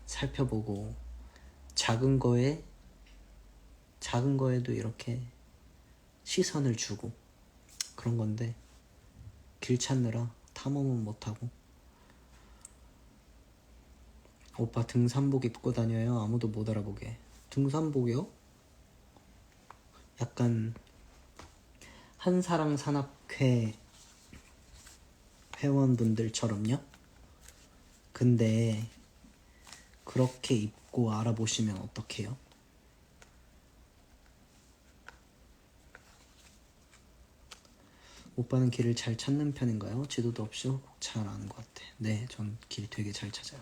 살펴보고 작은 거에도 이렇게 시선을 주고 그런 건데, 길 찾느라 탐험은 못하고. 오빠 등산복 입고 다녀요. 아무도 못 알아보게. 등산복이요? 약간 한사랑 산악회 회원분들처럼요? 근데 그렇게 입고 알아보시면 어떡해요? 오빠는 길을 잘 찾는 편인가요? 지도도 없이 잘 아는 것 같아. 네, 전 길 되게 잘 찾아요.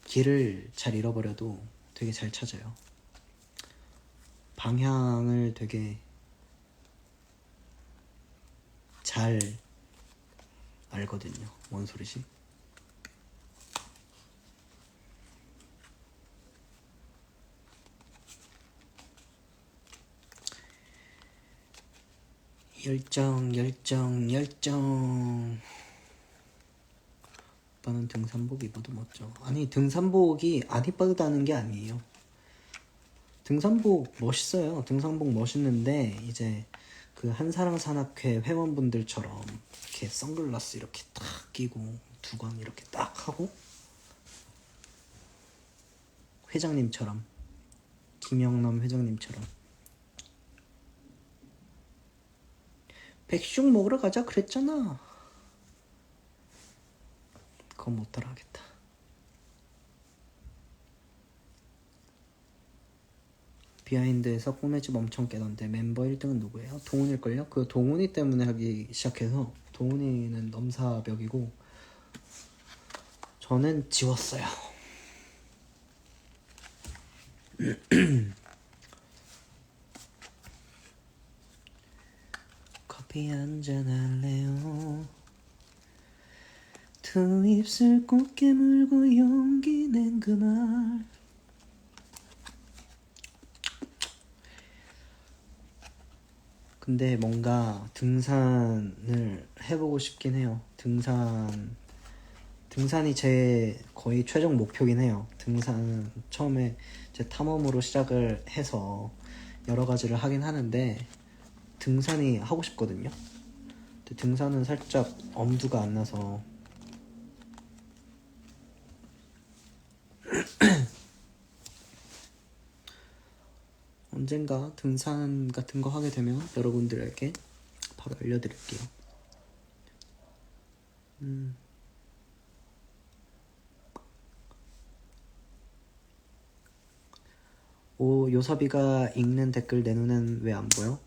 길을 잘 잃어버려도 되게 잘 찾아요. 방향을 되게 잘 알거든요. 뭔 소리지? 열정. 오빠는 등산복 입어도 멋져. 아니, 등산복이 안 이쁘다는 게 아니에요. 등산복 멋있어요. 등산복 멋있는데 이제 그 한사랑 산악회 회원분들처럼 이렇게 선글라스 이렇게 딱 끼고 두건 이렇게 딱 하고, 회장님처럼, 김영남 회장님처럼 백숙 먹으러 가자 그랬잖아. 그건 못 따라하겠다. 비하인드에서 꿈의 집 엄청 깨던데 멤버 1등은 누구예요? 동훈일걸요? 그 동훈이 때문에 하기 시작해서. 동훈이는 넘사벽이고 저는 지웠어요. 커피 한잔 할래요? 두 입술 꼭 깨물고 용기 낸 그 말. 근데 뭔가 등산을 해보고 싶긴 해요. 등산이 제 거의 최종 목표긴 해요. 등산은 처음에 제 탐험으로 시작을 해서 여러 가지를 하긴 하는데 등산이 하고 싶거든요. 근데 등산은 살짝 엄두가 안 나서 언젠가 등산 같은 거 하게 되면 여러분들에게 바로 알려드릴게요. 오, 요섭이가 읽는 댓글 내 눈엔 왜 안 보여?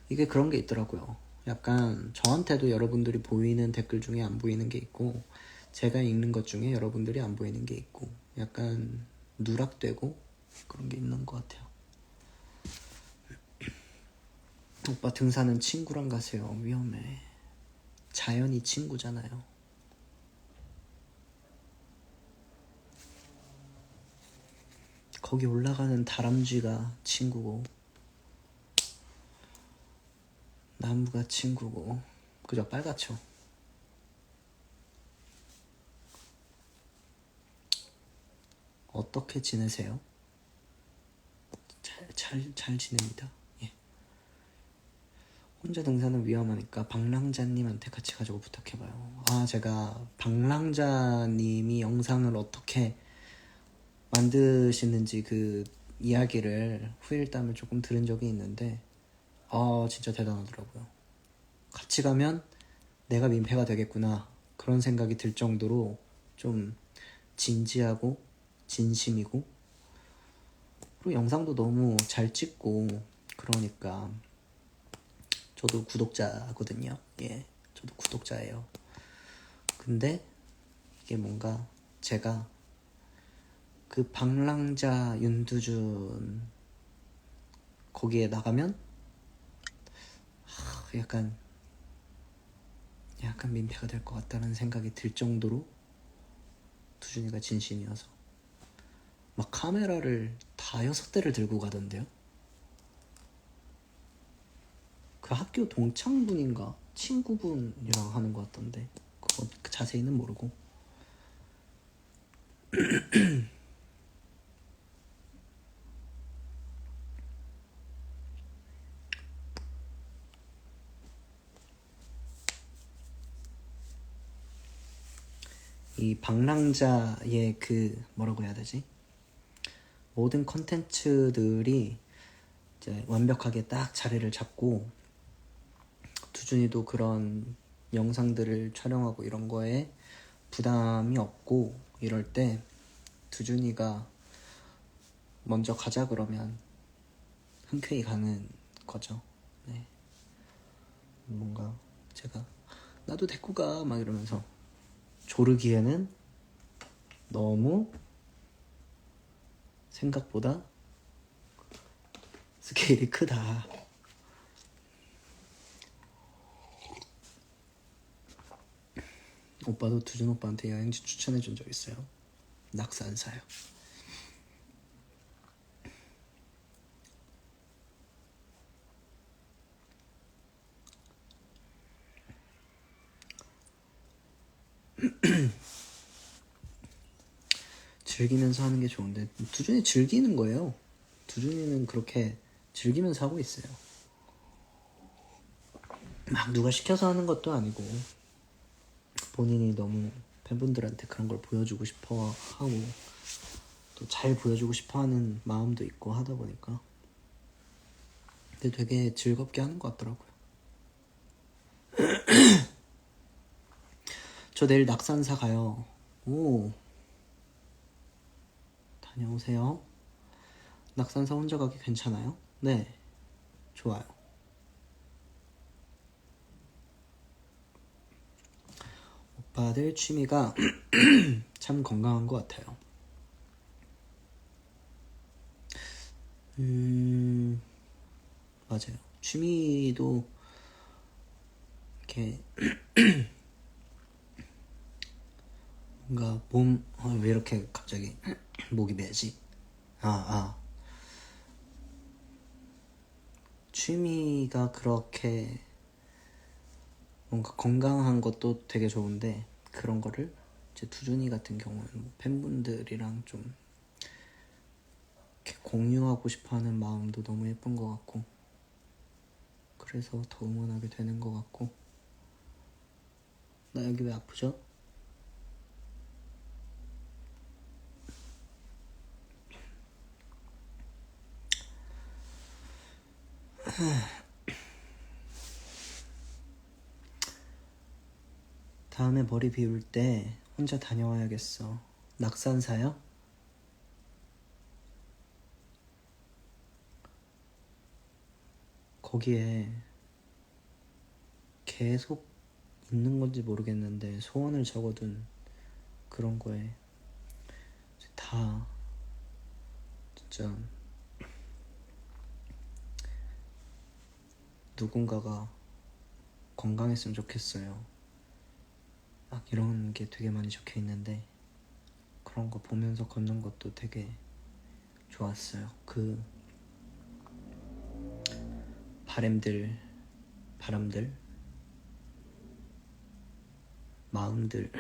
이게 그런 게 있더라고요. 약간 저한테도 여러분들이 보이는 댓글 중에 안 보이는 게 있고 제가 읽는 것 중에 여러분들이 안 보이는 게 있고 약간 누락되고 그런 게 있는 것 같아요. 오빠 등산은 친구랑 가세요. 위험해. 자연이 친구잖아요. 거기 올라가는 다람쥐가 친구고 나무가 친구고 그죠? 빨갛죠? 어떻게 지내세요? 잘 지냅니다. 예. 혼자 등산은 위험하니까 방랑자님한테 같이 가자고 부탁해봐요. 아, 제가 방랑자님이 영상을 어떻게 만드시는지 그 이야기를 후일담을 조금 들은 적이 있는데 진짜 대단하더라고요. 같이 가면 내가 민폐가 되겠구나 그런 생각이 들 정도로 좀 진지하고 진심이고 그리고 영상도 너무 잘 찍고 그러니까 저도 구독자거든요. 예, 저도 구독자예요. 근데 이게 뭔가 제가 그 방랑자 윤두준 거기에 나가면 약간 민폐가 될 것 같다는 생각이 들 정도로 두준이가 진심이어서 막 카메라를 다 6대를 들고 가던데요. 그 학교 동창분인가 친구분이랑 하는 것 같던데 그거 자세히는 모르고 이 방랑자의 그 뭐라고 해야 되지? 모든 컨텐츠들이 이제 완벽하게 딱 자리를 잡고 두준이도 그런 영상들을 촬영하고 이런 거에 부담이 없고 이럴 때 두준이가 먼저 가자 그러면 흔쾌히 가는 거죠. 네. 뭔가 제가 나도 데리고 가 막 이러면서 조르기에는 너무 생각보다 스케일이 크다. 오빠도 두준 오빠한테 여행지 추천해 준 적 있어요. 낙산사요. 즐기면서 하는 게 좋은데 두준이 즐기는 거예요. 두준이는 그렇게 즐기면서 하고 있어요. 막 누가 시켜서 하는 것도 아니고 본인이 너무 팬분들한테 그런 걸 보여주고 싶어 하고 또 잘 보여주고 싶어 하는 마음도 있고 하다 보니까 근데 되게 즐겁게 하는 것 같더라고요. 저 내일 낙산사 가요. 오, 다녀오세요. 낙산사 혼자 가기 괜찮아요? 네, 좋아요. 오빠들 취미가 참 건강한 것 같아요. 맞아요. 취미도 이렇게 뭔가 왜 이렇게 갑자기 목이 메지? 취미가 그렇게 뭔가 건강한 것도 되게 좋은데 그런 거를 이제 두준이 같은 경우는 뭐 팬분들이랑 좀 이렇게 공유하고 싶어하는 마음도 너무 예쁜 것 같고 그래서 더 응원하게 되는 것 같고. 나 여기 왜 아프죠? 다음에 머리 비울 때 혼자 다녀와야겠어. 낙산사요? 거기에 계속 있는 건지 모르겠는데 소원을 적어둔 그런 거에 다 진짜 누군가가 건강했으면 좋겠어요. 막 이런 게 되게 많이 적혀 있는데 그런 거 보면서 걷는 것도 되게 좋았어요. 그 바람들, 마음들,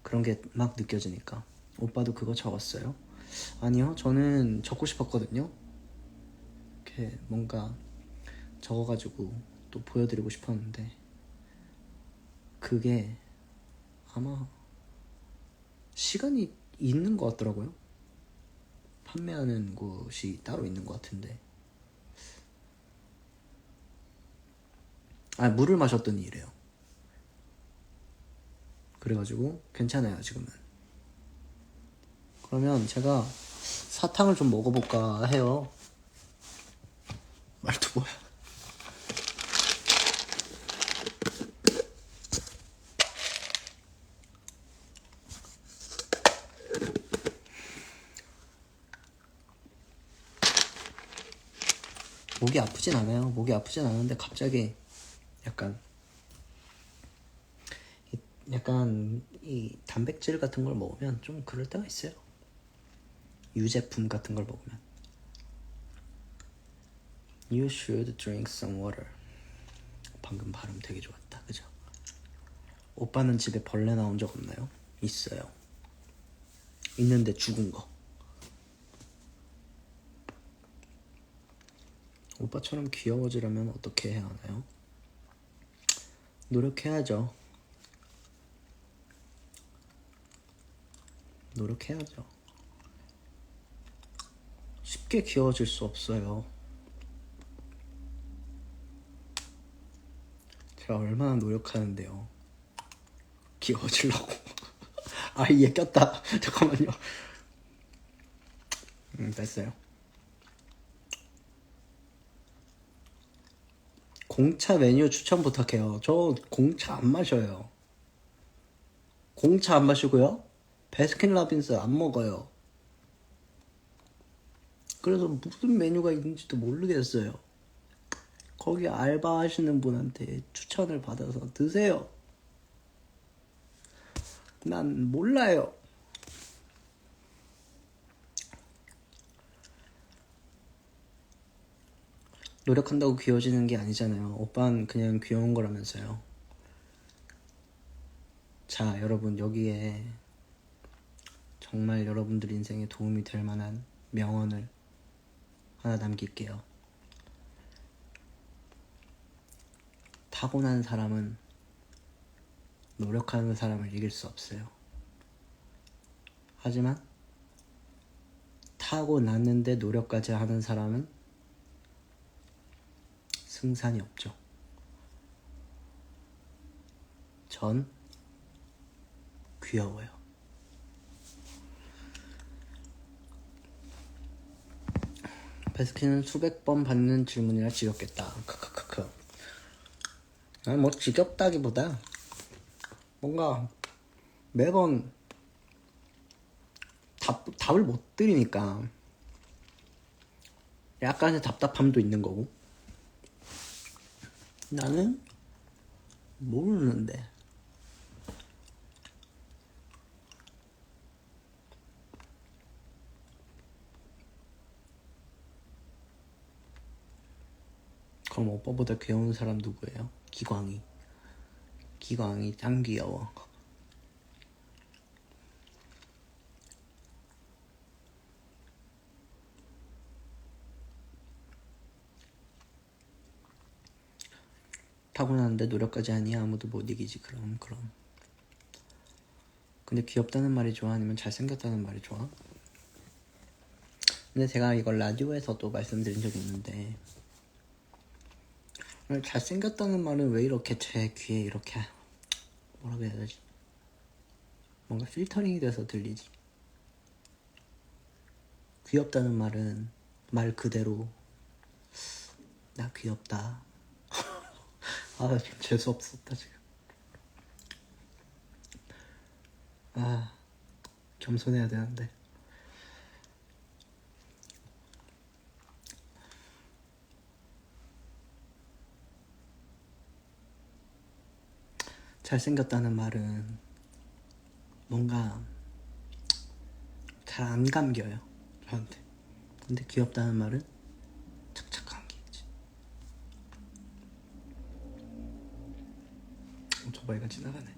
그런 게 막 느껴지니까. 오빠도 그거 적었어요? 아니요, 저는 적고 싶었거든요. 이렇게 뭔가 적어가지고 또 보여드리고 싶었는데 그게 아마 시간이 있는 것 같더라고요. 판매하는 곳이 따로 있는 것 같은데. 물을 마셨더니 이래요. 그래가지고 괜찮아요 지금은. 그러면 제가 사탕을 좀 먹어볼까 해요. 말도 뭐야. 목이 아프진 않아요. 목이 아프진 않은데 갑자기 약간 이 단백질 같은 걸 먹으면 좀 그럴 때가 있어요. 유제품 같은 걸 먹으면. You should drink some water. 방금 발음 되게 좋았다. 그죠? 오빠는 집에 벌레 나온 적 없나요? 있어요. 있는데 죽은 거. 오빠처럼 귀여워지려면 어떻게 해야 하나요? 노력해야죠. 쉽게 귀여워질 수 없어요. 제가 얼마나 노력하는데요. 귀여워지려고. 얘 꼈다. 잠깐만요. 됐어요. 공차 메뉴 추천 부탁해요. 저 공차 안 마셔요. 공차 안 마시고요. 베스킨라빈스 안 먹어요. 그래서 무슨 메뉴가 있는지도 모르겠어요. 거기 알바하시는 분한테 추천을 받아서 드세요. 난 몰라요. 노력한다고 귀여워지는 게 아니잖아요. 오빠는 그냥 귀여운 거라면서요. 자, 여러분, 여기에 정말 여러분들 인생에 도움이 될 만한 명언을 하나 남길게요. 타고난 사람은 노력하는 사람을 이길 수 없어요. 하지만 타고났는데 노력까지 하는 사람은 승산이 없죠. 전 귀여워요. 베스킨은 수백 번 받는 질문이라 지겹겠다. 크크크크. 뭐 지겹다기보다 뭔가 매번 답을 못 드리니까 약간의 답답함도 있는 거고. 나는 모르는데 그럼 오빠보다 귀여운 사람 누구예요? 기광이. 기광이 짱 귀여워. 타고나는데 노력까지 하니 아무도 못 이기지. 그럼. 근데 귀엽다는 말이 좋아? 아니면 잘생겼다는 말이 좋아? 근데 제가 이걸 라디오에서도 말씀드린 적이 있는데, 잘생겼다는 말은 왜 이렇게 제 귀에 이렇게 뭐라고 해야 되지? 뭔가 필터링이 돼서 들리지. 귀엽다는 말은 말 그대로 나 귀엽다. 아, 재수없었다 지금. 아, 겸손해야 되는데. 잘생겼다는 말은 뭔가 잘 안 감겨요, 저한테. 근데 귀엽다는 말은 착착 감기지. 오토바이가 지나가네.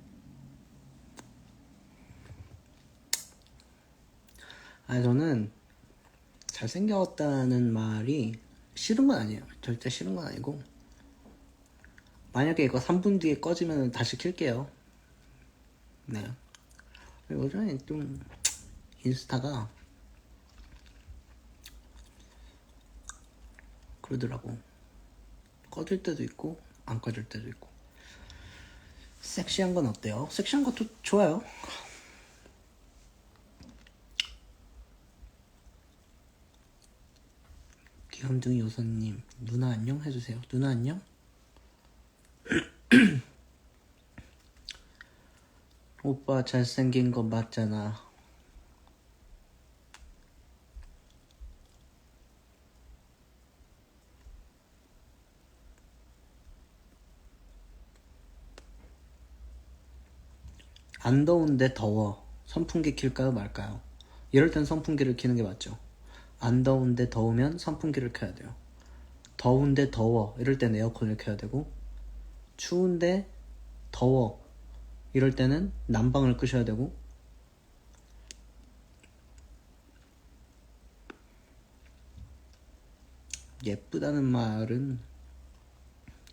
아, 저는 잘생겼다는 말이 싫은 건 아니에요. 절대 싫은 건 아니고, 만약에 이거 3분 뒤에 꺼지면 다시 킬게요. 네. 요즘에 좀 인스타가 그러더라고. 꺼질 때도 있고 안 꺼질 때도 있고. 섹시한 건 어때요? 섹시한 것도 좋아요. 귀염둥이 요선님, 누나 안녕 해주세요. 누나 안녕? 오빠 잘생긴 거 맞잖아. 안 더운데 더워. 선풍기 킬까요 말까요? 이럴 땐 선풍기를 켜는 게 맞죠. 안 더운데 더우면 선풍기를 켜야 돼요. 더운데 더워 이럴 땐 에어컨을 켜야 되고, 추운데 더워 이럴 때는 난방을 끄셔야 되고, 예쁘다는 말은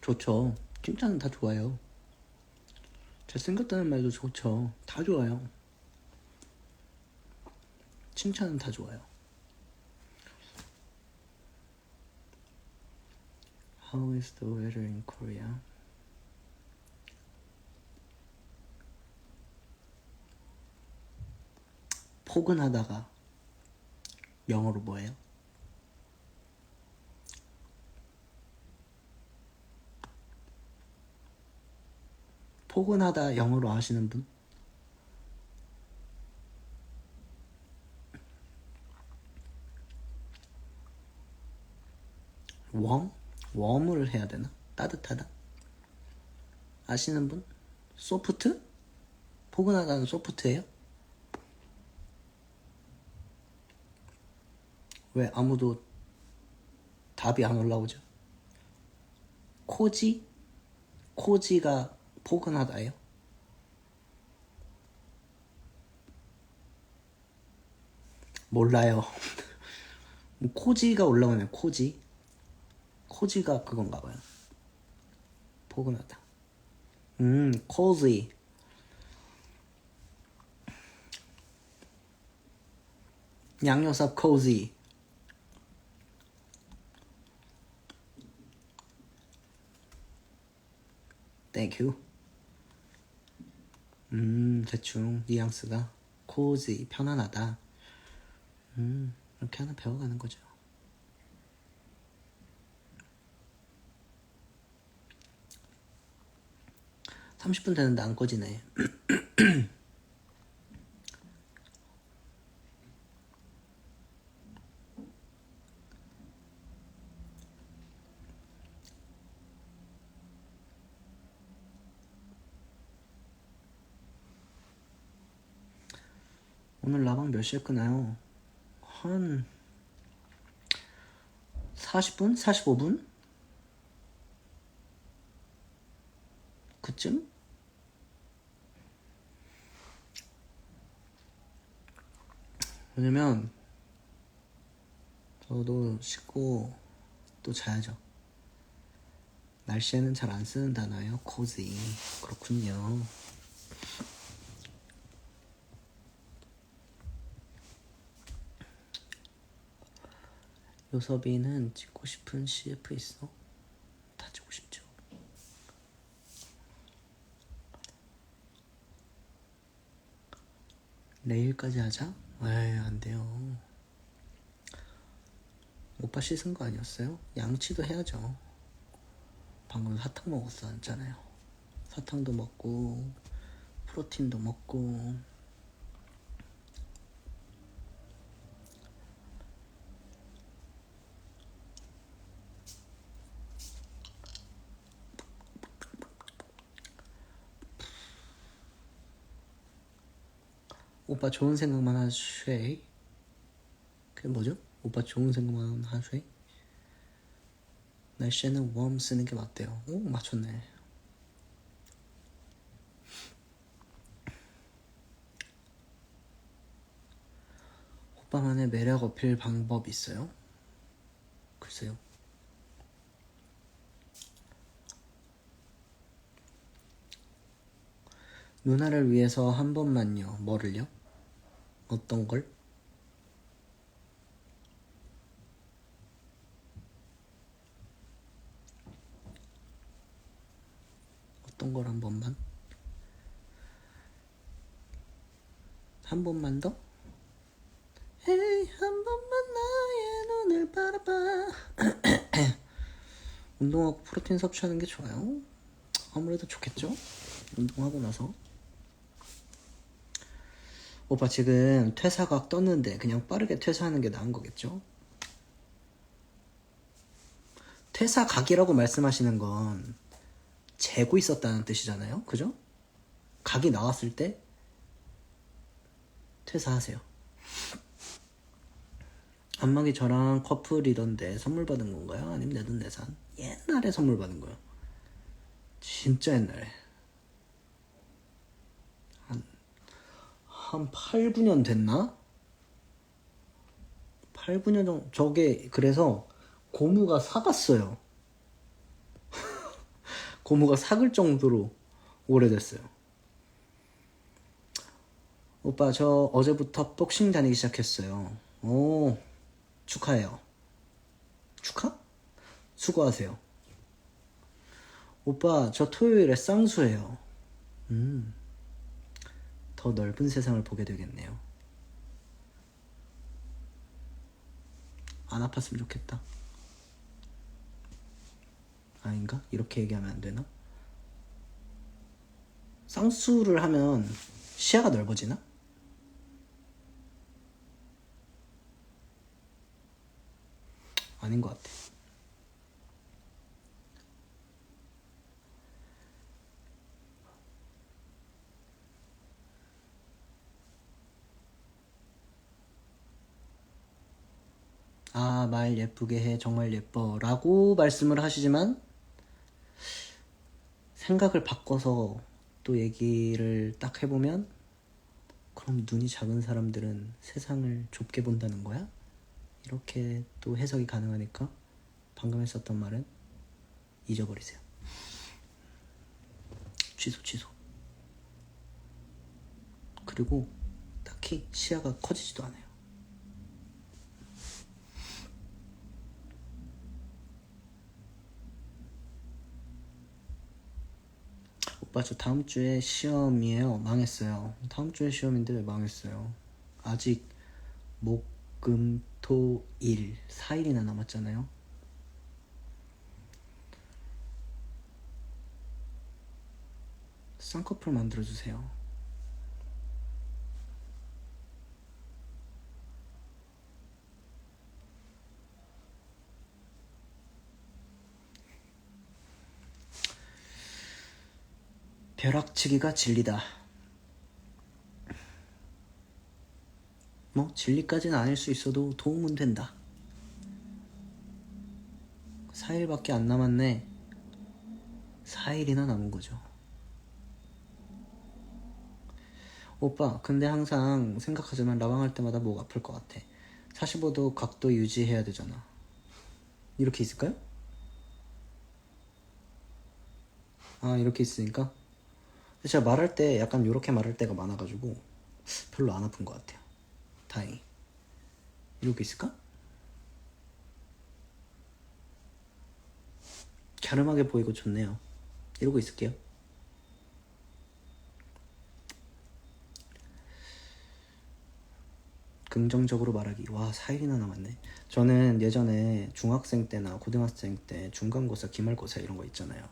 좋죠. 칭찬은 다 좋아요. 잘생겼다는 말도 좋죠. 다 좋아요. 칭찬은 다 좋아요. How is the weather in Korea? 포근하다가 영어로 뭐예요? 포근하다 영어로 아시는 분? 웜? 웜을 해야 되나? 따뜻하다? 아시는 분? 소프트? 포근하다는 소프트예요? 왜 아무도 답이 안 올라오죠? 코지? 코지가 포근하다예요? 몰라요. 코지가 올라오네요. 코지가 그건가 봐요. 포근하다. cozy. 양요섭 cozy. Thank you. 대충 뉘앙스가 cozy, 편안하다. 이렇게 하나 배워가는 거죠. 30분 되는데 안 꺼지네. 오늘 라방 몇 시에 끄나요? 한 40분? 45분? 그쯤? 왜냐면 저도 씻고 또 자야죠. 날씨에는 잘 안 쓰는 단어예요. cozy. 그렇군요. 요섭이는 찍고 싶은 CF 있어? 다 찍고 싶죠. 내일까지 하자? 에이, 안 돼요. 오빠 씻은 거 아니었어요? 양치도 해야죠. 방금 사탕 먹었었잖아요. 사탕도 먹고 프로틴도 먹고. 오빠 좋은 생각만 하쉐. 그게 뭐죠? 오빠 좋은 생각만 하쉐. 날씨에는 웜 쓰는 게 맞대요. 오, 맞췄네. 오빠만의 매력 어필 방법 있어요? 글쎄요. 누나를 위해서 한 번만요. 뭐를요? 어떤 걸? 어떤 걸 한 번만? 한 번만 더? 헤이, 한 번만 나의 눈을 바라봐. 운동하고 프로틴 섭취하는 게 좋아요. 아무래도 좋겠죠? 운동하고 나서. 오빠 지금 퇴사각 떴는데 그냥 빠르게 퇴사하는 게 나은 거겠죠? 퇴사각이라고 말씀하시는 건 재고 있었다는 뜻이잖아요. 그죠? 각이 나왔을 때 퇴사하세요. 안마기 저랑 커플이던데 선물 받은 건가요? 아니면 내돈내산? 옛날에 선물 받은 거요. 진짜 옛날에. 한 8, 9년 됐나? 8, 9년 정도. 저게 그래서 고무가 삭았어요. 고무가 삭을 정도로 오래됐어요. 오빠 저 어제부터 복싱 다니기 시작했어요. 오, 축하해요. 축하? 수고하세요. 오빠 저 토요일에 쌍수해요. 더 넓은 세상을 보게 되겠네요. 안 아팠으면 좋겠다. 아닌가? 이렇게 얘기하면 안 되나? 쌍수를 하면 시야가 넓어지나? 아닌 것 같아. 아, 말 예쁘게 해. 정말 예뻐. 라고 말씀을 하시지만 생각을 바꿔서 또 얘기를 딱 해보면 그럼 눈이 작은 사람들은 세상을 좁게 본다는 거야? 이렇게 또 해석이 가능하니까 방금 했었던 말은 잊어버리세요. 취소. 그리고 딱히 시야가 커지지도 않아요. 오빠 저 다음 주에 시험이에요. 망했어요. 다음 주에 시험인데 왜 망했어요? 아직 목, 금, 토, 일 4일이나 남았잖아요. 쌍꺼풀 만들어주세요. 벼락치기가 진리다. 뭐 진리까지는 아닐 수 있어도 도움은 된다. 4일밖에 안 남았네. 4일이나 남은 거죠. 오빠, 근데 항상 생각하지만 라방 할 때마다 목 아플 것 같아. 45도 각도 유지해야 되잖아. 이렇게 있을까요? 아, 이렇게 있으니까? 근데 제가 말할 때 약간 이렇게 말할 때가 많아가지고 별로 안 아픈 것 같아요. 다행히. 이렇게 있을까? 갸름하게 보이고 좋네요. 이러고 있을게요. 긍정적으로 말하기. 와, 4일이나 남았네. 저는 예전에 중학생 때나 고등학생 때 중간고사, 기말고사 이런 거 있잖아요.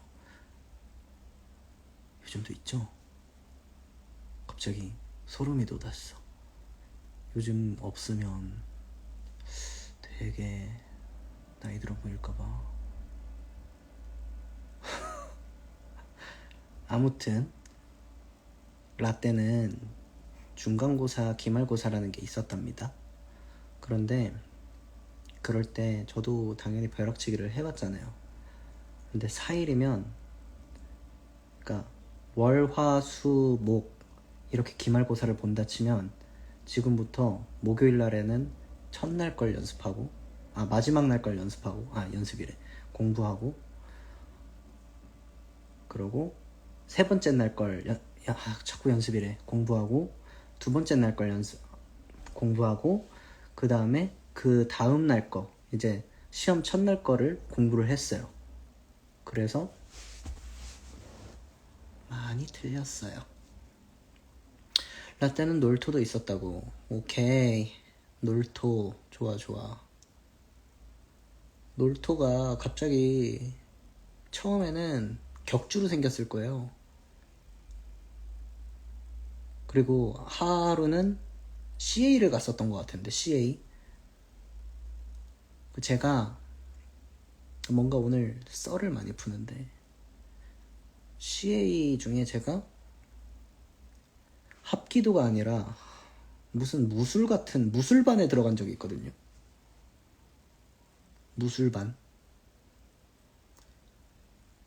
요즘도 있죠? 갑자기 소름이 돋았어. 요즘 없으면 되게 나이 들어 보일까봐. 아무튼 라떼는 중간고사, 기말고사라는 게 있었답니다. 그런데 그럴 때 저도 당연히 벼락치기를 해봤잖아요. 근데 4일이면, 그러니까 월, 화, 수, 목 이렇게 기말고사를 본다 치면 지금부터 목요일 날에는 첫날 걸 연습하고, 마지막 날 걸 연습하고, 연습이래, 공부하고, 그러고 세 번째 날 걸 자꾸 연습이래, 공부하고, 두 번째 날 걸 연습 공부하고, 그 다음에 그 다음 날 거, 이제 시험 첫날 거를 공부를 했어요. 그래서 많이 틀렸어요. 라떼는 놀토도 있었다고. 오케이, 놀토 좋아 좋아. 놀토가 갑자기 처음에는 격주로 생겼을 거예요. 그리고 하루는 CA를 갔었던 것 같은데, CA. 제가 뭔가 오늘 썰을 많이 푸는데, CA 중에 제가 합기도가 아니라 무슨 무술 같은 무술반에 들어간 적이 있거든요. 무술반.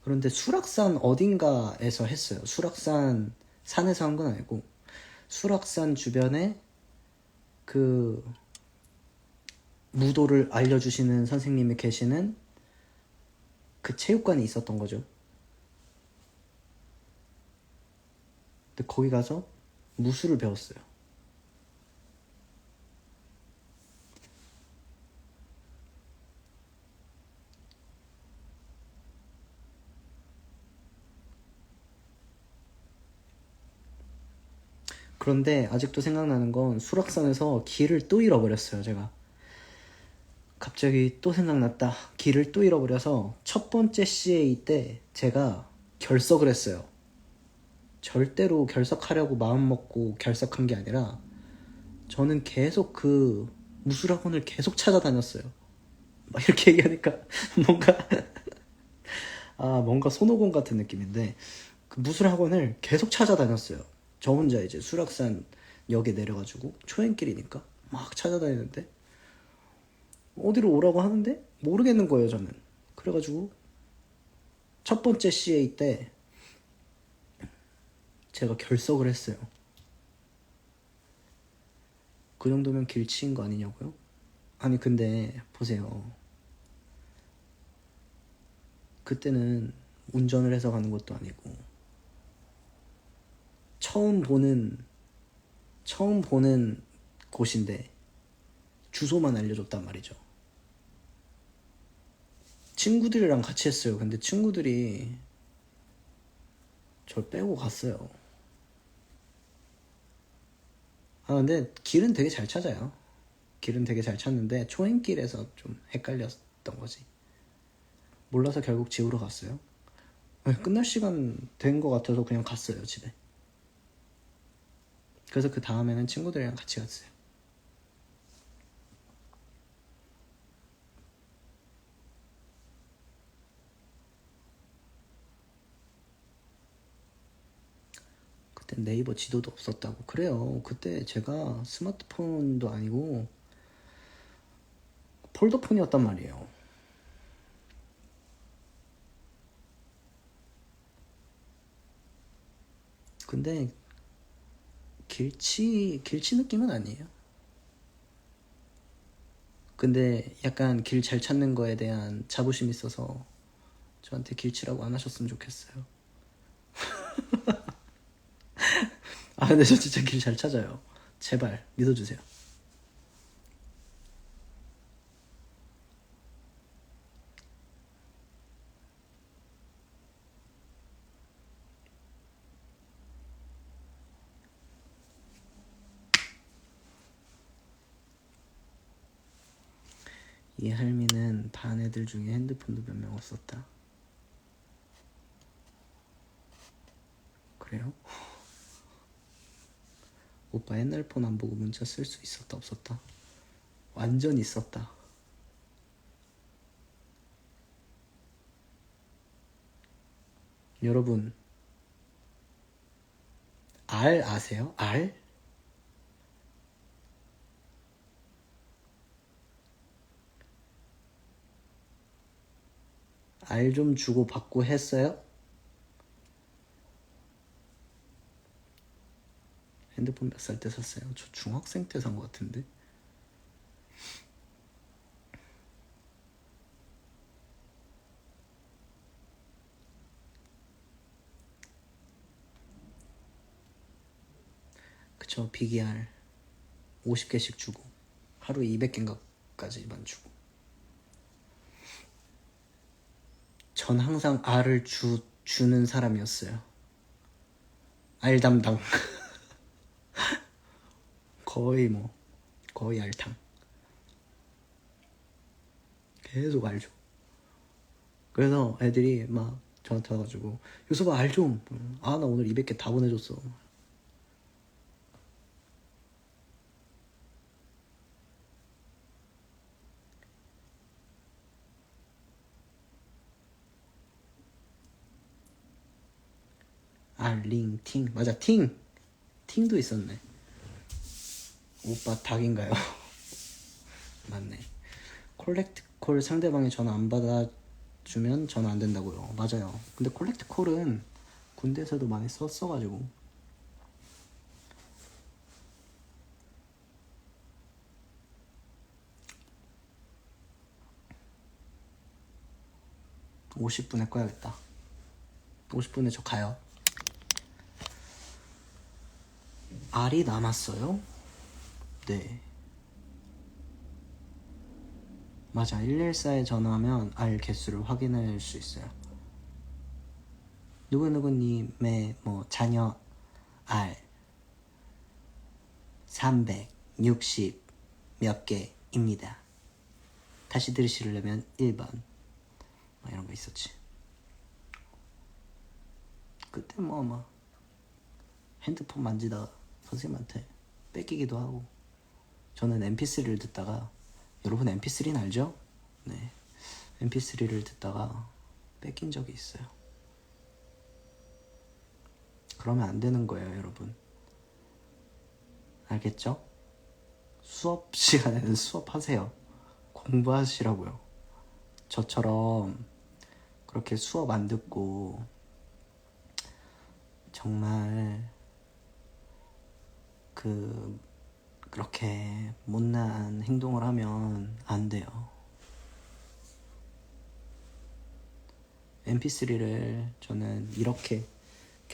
그런데 수락산 어딘가에서 했어요. 수락산 산에서 한 건 아니고, 수락산 주변에 그 무도를 알려주시는 선생님이 계시는 그 체육관이 있었던 거죠. 근데 거기 가서 무술을 배웠어요. 그런데 아직도 생각나는 건 수락산에서 길을 또 잃어버렸어요. 제가 갑자기 또 생각났다. 길을 또 잃어버려서 첫 번째 CA 때 제가 결석을 했어요. 절대로 결석하려고 마음먹고 결석한 게 아니라 저는 계속 그 무술학원을 계속 찾아다녔어요. 막 이렇게 얘기하니까 뭔가 뭔가 손오공 같은 느낌인데, 그 무술학원을 계속 찾아다녔어요. 저 혼자 이제 수락산 역에 내려가지고 초행길이니까 막 찾아다니는데 어디로 오라고 하는데 모르겠는 거예요, 저는. 그래가지고 첫 번째 CA 때 제가 결석을 했어요. 그 정도면 길치인 거 아니냐고요? 아니 근데 보세요. 그때는 운전을 해서 가는 것도 아니고 처음 보는 곳인데 주소만 알려줬단 말이죠. 친구들이랑 같이 했어요. 근데 친구들이 절 빼고 갔어요. 근데 길은 되게 잘 찾아요. 길은 되게 잘 찾는데 초행길에서 좀 헷갈렸던 거지. 몰라서 결국 집으로 갔어요. 끝날 시간 된 것 같아서 그냥 갔어요, 집에. 그래서 그 다음에는 친구들이랑 같이 갔어요. 그때 네이버 지도도 없었다고. 그래요. 그때 제가 스마트폰도 아니고 폴더폰이었단 말이에요. 근데 길치 느낌은 아니에요. 근데 약간 길 잘 찾는 거에 대한 자부심이 있어서 저한테 길치라고 안 하셨으면 좋겠어요. 아 근데 저 진짜 길 잘 찾아요. 제발 믿어주세요. 이 할미는 반 애들 중에 핸드폰도 몇 명 없었다. 그래요? 오빠 옛날 폰 안 보고 문자 쓸 수 있었다 없었다? 완전 있었다. 여러분 알 아세요? 알? 알 좀 주고 받고 했어요? 핸드폰 몇 살 때 샀어요? 저 중학생 때 산 것 같은데. 그쵸, 비기알 50개씩 주고 하루에 200개인가까지만 주고. 전 항상 알을 주는 사람이었어요. 알 담당. 거의 알탕. 계속 알 줘. 그래서 애들이 막 저한테 와가지고 요소봐 알 좀. 아 나 오늘 200개 다 보내줬어. 알링 팅 맞아 팅도 있었네. 오빠 닭인가요? 맞네. 콜렉트 콜 상대방이 전화 안 받아주면 전화 안 된다고요. 맞아요. 근데 콜렉트 콜은 군대에서도 많이 썼어가지고. (50분에) 꺼야겠다. 50분에 저 가요. 알이 남았어요? 네. 맞아. 114에 전화하면 알 개수를 확인할 수 있어요. 누구누구님의 뭐 자녀 알 360 몇 개입니다. 다시 들으시려면 1번 막 이런 거 있었지. 그때 뭐 막 핸드폰 만지다가 선생님한테 뺏기기도 하고. 저는 mp3를 듣다가, 여러분 mp3는 알죠? 네, mp3를 듣다가 뺏긴 적이 있어요. 그러면 안 되는 거예요, 여러분. 알겠죠? 수업 시간에는 수업하세요. 공부하시라고요. 저처럼 그렇게 수업 안 듣고 정말 그렇게 못난 행동을 하면 안 돼요. mp3를 저는 이렇게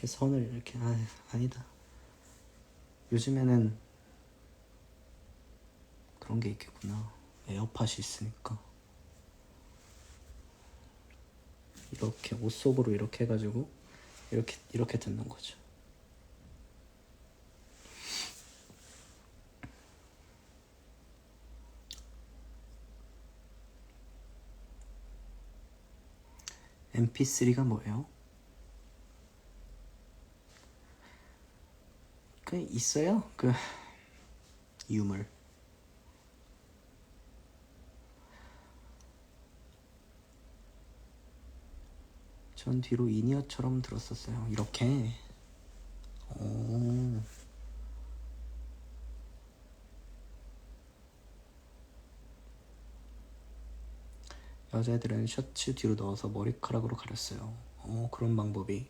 선을 이렇게 아니다. 요즘에는 그런 게 있겠구나. 에어팟이 있으니까 이렇게 옷 속으로 이렇게 해가지고 이렇게 듣는 거죠. mp3가 뭐예요? 그 있어요. 그 유물. 전 뒤로 인이어처럼 들었었어요. 이렇게. 오. 여자애들은 셔츠 뒤로 넣어서 머리카락으로 가렸어요. 그런 방법이.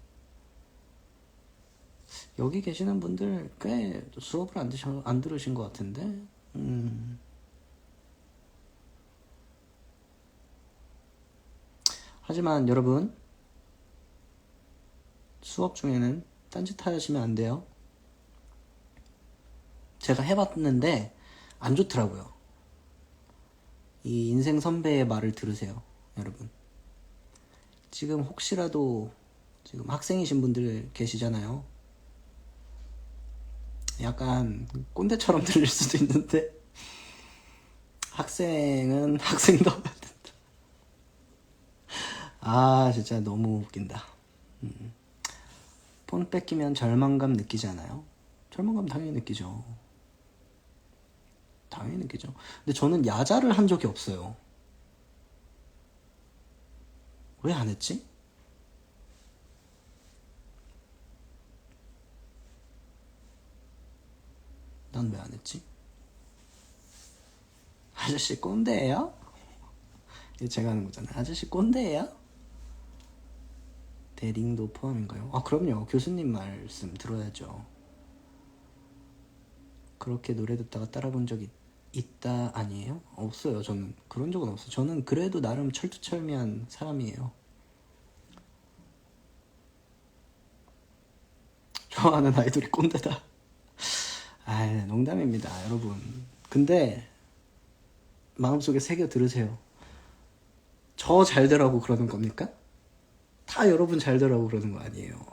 여기 계시는 분들 꽤 수업을 안 들으신 것 같은데. 하지만 여러분, 수업 중에는 딴짓 하시면 안 돼요. 제가 해봤는데 안 좋더라고요. 이 인생 선배의 말을 들으세요, 여러분. 지금 혹시라도 지금 학생이신 분들 계시잖아요. 약간 꼰대처럼 들릴 수도 있는데 학생은 학생다워야 된다. 아, 진짜 너무 웃긴다. 폰 뺏기면 절망감 느끼지 않아요? 절망감 당연히 느끼죠. 당연히 느끼죠. 근데 저는 야자를 한 적이 없어요. 왜 안 했지? 난 왜 안 했지? 아저씨 꼰대예요? 이거 제가 하는 거잖아요. 아저씨 꼰대예요? 대링도 포함인가요? 아, 그럼요. 교수님 말씀 들어야죠. 그렇게 노래 듣다가 따라 본 적 있다 아니에요? 없어요. 저는 그런 적은 없어요. 저는 그래도 나름 철두철미한 사람이에요. 좋아하는 아이돌이 꼰대다. 아, 농담입니다, 여러분. 근데 마음속에 새겨 들으세요. 저 잘 되라고 그러는 겁니까? 다 여러분 잘 되라고 그러는 거 아니에요.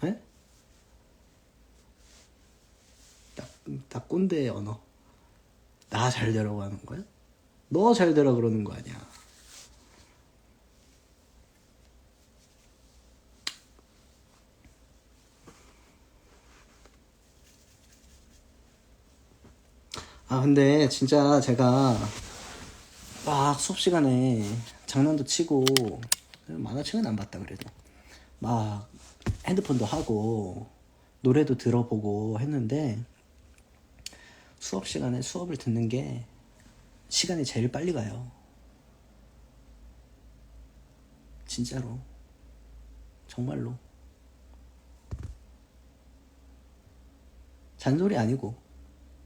네? 딱 꼰대의 언어. 나 잘 되라고 하는 거야? 너 잘 되라 그러는 거 아니야. 아, 근데 진짜 제가 막 수업 시간에 장난도 치고, 만화책은 안 봤다 그래도 막 핸드폰도 하고 노래도 들어보고 했는데, 수업 시간에 수업을 듣는 게 시간이 제일 빨리 가요. 진짜로. 정말로. 잔소리 아니고.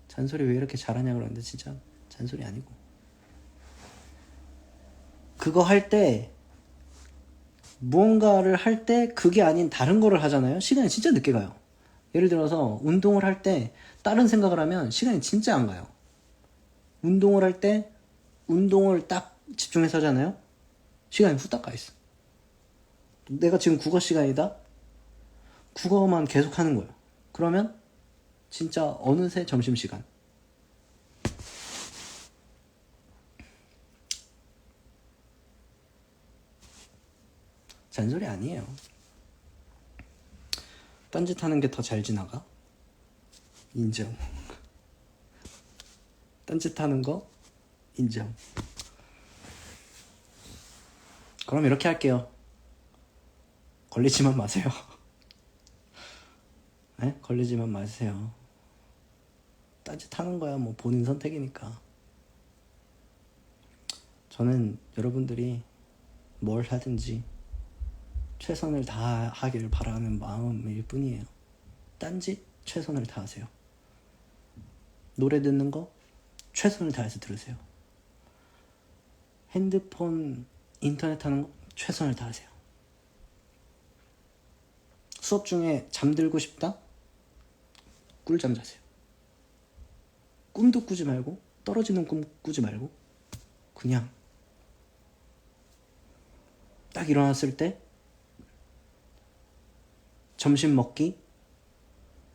잔소리 왜 이렇게 잘하냐 그러는데 진짜 잔소리 아니고. 그거 할 때, 무언가를 할 때 그게 아닌 다른 거를 하잖아요. 시간이 진짜 늦게 가요. 예를 들어서 운동을 할 때 다른 생각을 하면 시간이 진짜 안 가요. 운동을 할 때 운동을 딱 집중해서 하잖아요. 시간이 후딱 가 있어. 내가 지금 국어 시간이다. 국어만 계속 하는 거예요. 그러면 진짜 어느새 점심시간. 잔소리 아니에요. 딴짓하는 게 더 잘 지나가. 인정. 딴짓하는 거 인정. 그럼 이렇게 할게요. 걸리지만 마세요. 네? 걸리지만 마세요. 딴짓하는 거야 뭐 본인 선택이니까. 저는 여러분들이 뭘 하든지 최선을 다하길 바라는 마음일 뿐이에요. 딴짓 최선을 다하세요. 노래 듣는 거 최선을 다해서 들으세요. 핸드폰, 인터넷 하는 거 최선을 다하세요. 수업 중에 잠들고 싶다? 꿀잠 자세요. 꿈도 꾸지 말고, 떨어지는 꿈 꾸지 말고, 그냥 딱 일어났을 때 점심 먹기,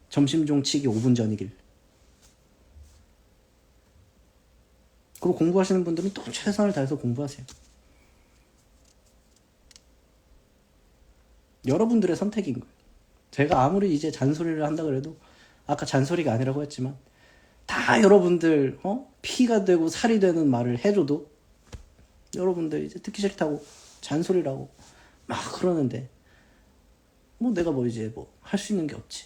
점심종 치기 5분 전이길. 그리고 공부하시는 분들은 또 최선을 다해서 공부하세요. 여러분들의 선택인 거예요. 제가 아무리 이제 잔소리를 한다 그래도, 아까 잔소리가 아니라고 했지만, 다 여러분들 피가 되고 살이 되는 말을 해줘도 여러분들 이제 듣기 싫다고 잔소리라고 막 그러는데, 뭐 내가 뭐 이제 뭐 할 수 있는 게 없지.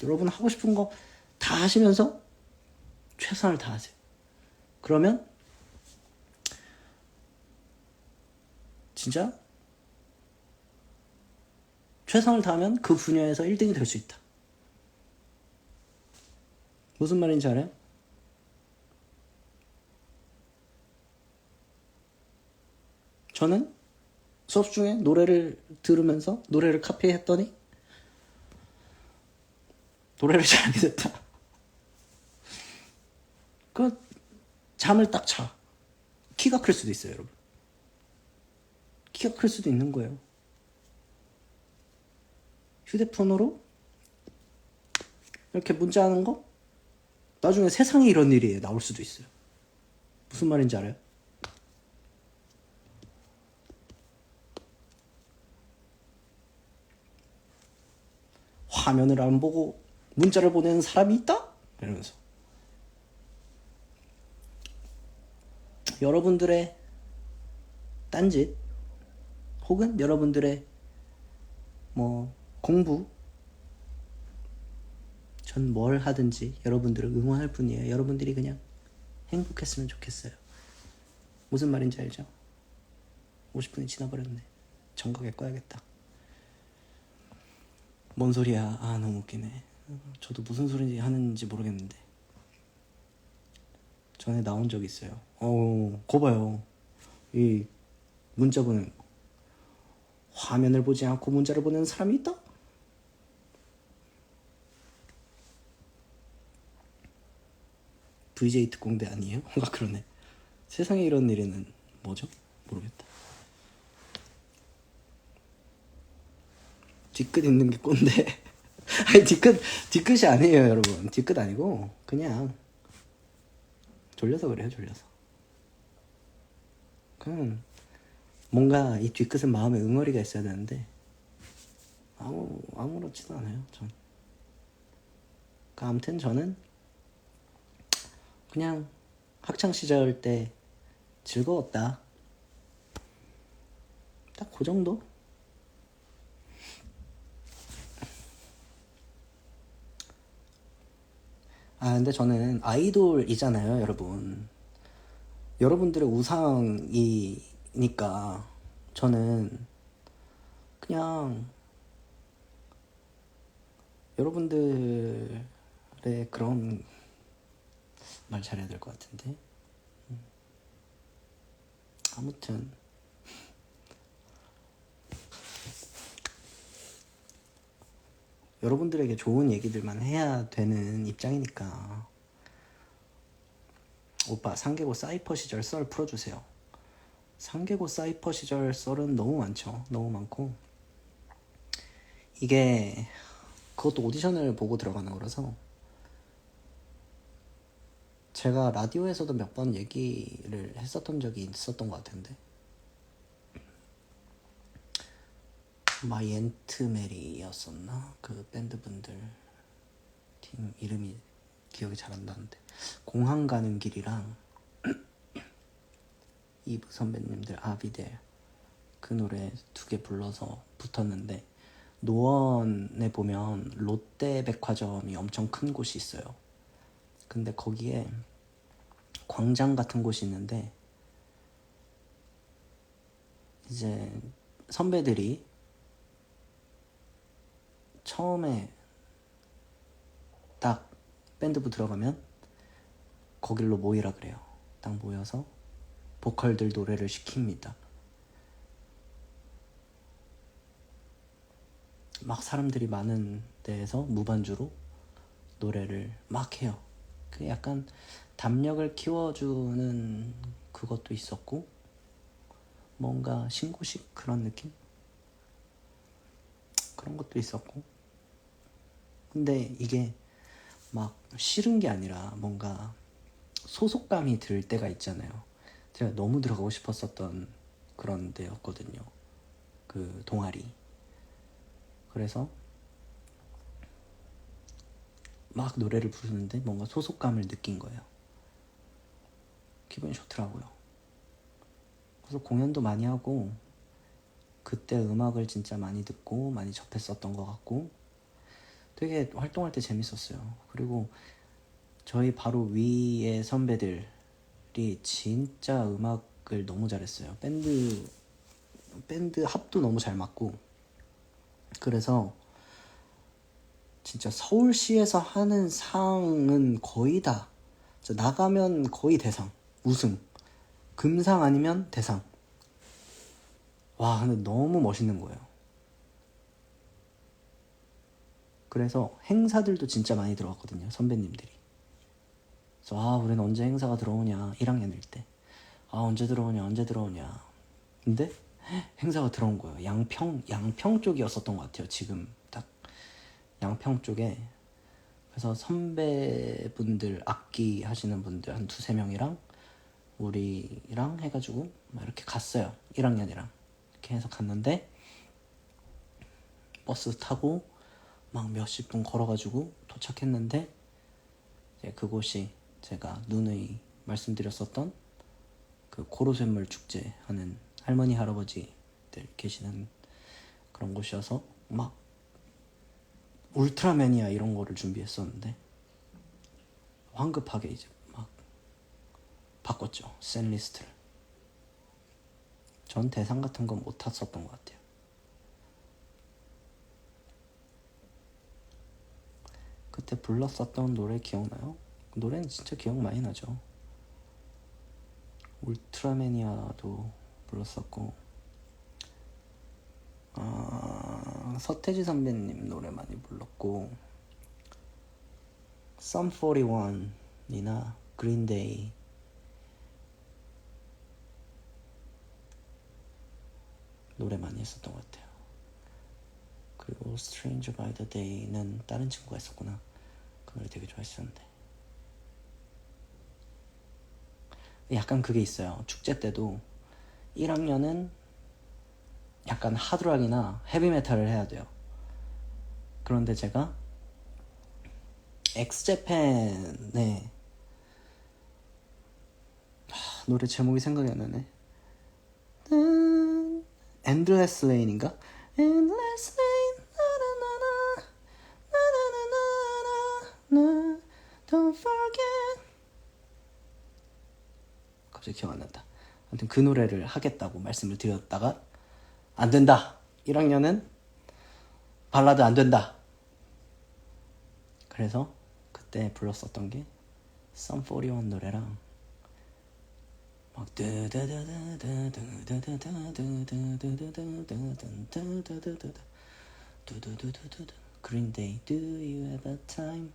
여러분 하고 싶은 거 다 하시면서 최선을 다하세요. 그러면 진짜 최선을 다하면 그 분야에서 1등이 될 수 있다. 무슨 말인지 알아요? 저는 수업 중에 노래를 들으면서 노래를 카피했더니 노래를 잘하게 됐다. 그 잠을 딱 자. 키가 클 수도 있어요, 여러분. 키가 클 수도 있는 거예요. 휴대폰으로 이렇게 문자하는 거 나중에 세상에 이런 일이 나올 수도 있어요. 무슨 말인지 알아요? 화면을 안 보고 문자를 보내는 사람이 있다? 이러면서 여러분들의 딴짓 혹은 여러분들의 뭐 공부 전 뭘 하든지 여러분들을 응원할 뿐이에요. 여러분들이 그냥 행복했으면 좋겠어요. 무슨 말인지 알죠? 50분이 지나버렸네. 정각에 꺼야겠다. 뭔 소리야. 아 너무 웃기네. 저도 무슨 소리인지 하는지 모르겠는데 전에 나온 적 있어요. 거 봐요. 이 문자 보내는 거. 화면을 보지 않고 문자를 보내는 사람이 있다? VJ 특공대 아니에요? 뭔가 그러네. 세상에 이런 일에는 뭐죠? 모르겠다. 뒤끝 있는 게 꼰대. 아니 뒤끝이 아니에요 여러분. 뒤끝 아니고 그냥 졸려서 그래요. 졸려서. 그냥 뭔가 이 뒤끝은 마음에 응어리가 있어야 되는데 아무렇지도 않아요. 전. 그러니까 아무튼 저는 그냥 학창 시절 때 즐거웠다. 딱 그 정도? 근데 저는 아이돌이잖아요, 여러분. 여러분들의 우상이니까 저는 그냥 여러분들의 그런 말 잘해야 될 것 같은데. 아무튼 여러분들에게 좋은 얘기들만 해야 되는 입장이니까. 오빠 상계고 사이퍼 시절 썰 풀어주세요. 상계고 사이퍼 시절 썰은 너무 많죠. 너무 많고 이게 그것도 오디션을 보고 들어가는 거라서 제가 라디오에서도 몇 번 얘기를 했었던 적이 있었던 것 같은데 마이엔트메리였었나? 그 밴드분들 팀 이름이 기억이 잘 안 나는데 공항 가는 길이랑 이브 선배님들 아비델 그 노래 2개 불러서 붙었는데 노원에 보면 롯데백화점이 엄청 큰 곳이 있어요. 근데 거기에 광장 같은 곳이 있는데 이제 선배들이 처음에 딱 밴드부 들어가면 거길로 모이라 그래요. 딱 모여서 보컬들 노래를 시킵니다. 막 사람들이 많은 데에서 무반주로 노래를 막 해요. 그 약간 담력을 키워주는 그것도 있었고 뭔가 신고식 그런 느낌? 그런 것도 있었고 근데 이게 막 싫은 게 아니라 뭔가 소속감이 들 때가 있잖아요. 제가 너무 들어가고 싶었었던 그런 데였거든요. 그 동아리. 그래서 막 노래를 부르는데 뭔가 소속감을 느낀 거예요. 기분이 좋더라고요. 그래서 공연도 많이 하고 그때 음악을 진짜 많이 듣고 많이 접했었던 것 같고 되게 활동할 때 재밌었어요. 그리고 저희 바로 위의 선배들이 진짜 음악을 너무 잘했어요. 밴드 합도 너무 잘 맞고 그래서 진짜 서울시에서 하는 상은 거의 다 나가면 거의 대상, 우승, 금상 아니면 대상. 와, 근데 너무 멋있는 거예요. 그래서 행사들도 진짜 많이 들어왔거든요, 선배님들이. 그래서 우리는 언제 행사가 들어오냐, 1학년일 때. 언제 들어오냐. 근데 행사가 들어온 거예요. 양평 쪽이었었던 것 같아요. 지금 딱 양평 쪽에. 그래서 선배분들, 악기 하시는 분들 한 2-3명이랑 우리랑 해가지고 막 이렇게 갔어요. 1학년이랑 이렇게 해서 갔는데, 버스 타고 막 몇십 분 걸어가지고 도착했는데, 이제 그곳이 제가 누누이 말씀드렸었던 그 고로쇠물 축제 하는 할머니 할아버지들 계시는 그런 곳이어서 막 울트라매니아 이런 거를 준비했었는데, 황급하게 이제 막 바꿨죠, 셋리스트를. 전 대상 같은 건 못 탔었던 것 같아요. 그때 불렀었던 노래 기억나요? 노래는 진짜 기억 많이 나죠. 울트라매니아도 불렀었고, 서태지 선배님 노래 많이 불렀고, Sum 41이나 그린데이, 노래 많이 했었던 것 같아요. 그리고 Stranger by the Day는 다른 친구가 했었구나. 그 노래 되게 좋아했었는데. 약간 그게 있어요. 축제 때도 1학년은 약간 하드락이나 헤비메탈을 해야 돼요. 그런데 제가 엑스제팬의 노래 제목이 생각이 안 나네. Endless Lane인가? Endless Lane, 나나나나, Don't forget. 갑자기 기억 안 난다. 아무튼 그 노래를 하겠다고 말씀을 드렸다가 안 된다. 1학년은 발라드 안 된다. 그래서 그때 불렀었던 게 Sum 41 노래랑 막 그린데이 Do you have a time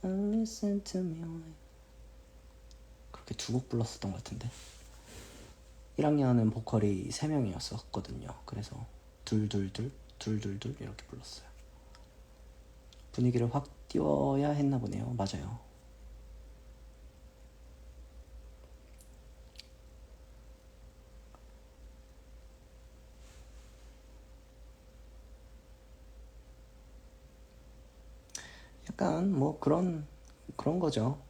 and listen to me. 그렇게 2곡 불렀었던 것 같은데, 1학년은 보컬이 3명이었었거든요. 그래서 둘둘둘 이렇게 불렀어요. 분위기를 확 띄워야 했나 보네요. 맞아요. 약간 뭐 그런 거죠.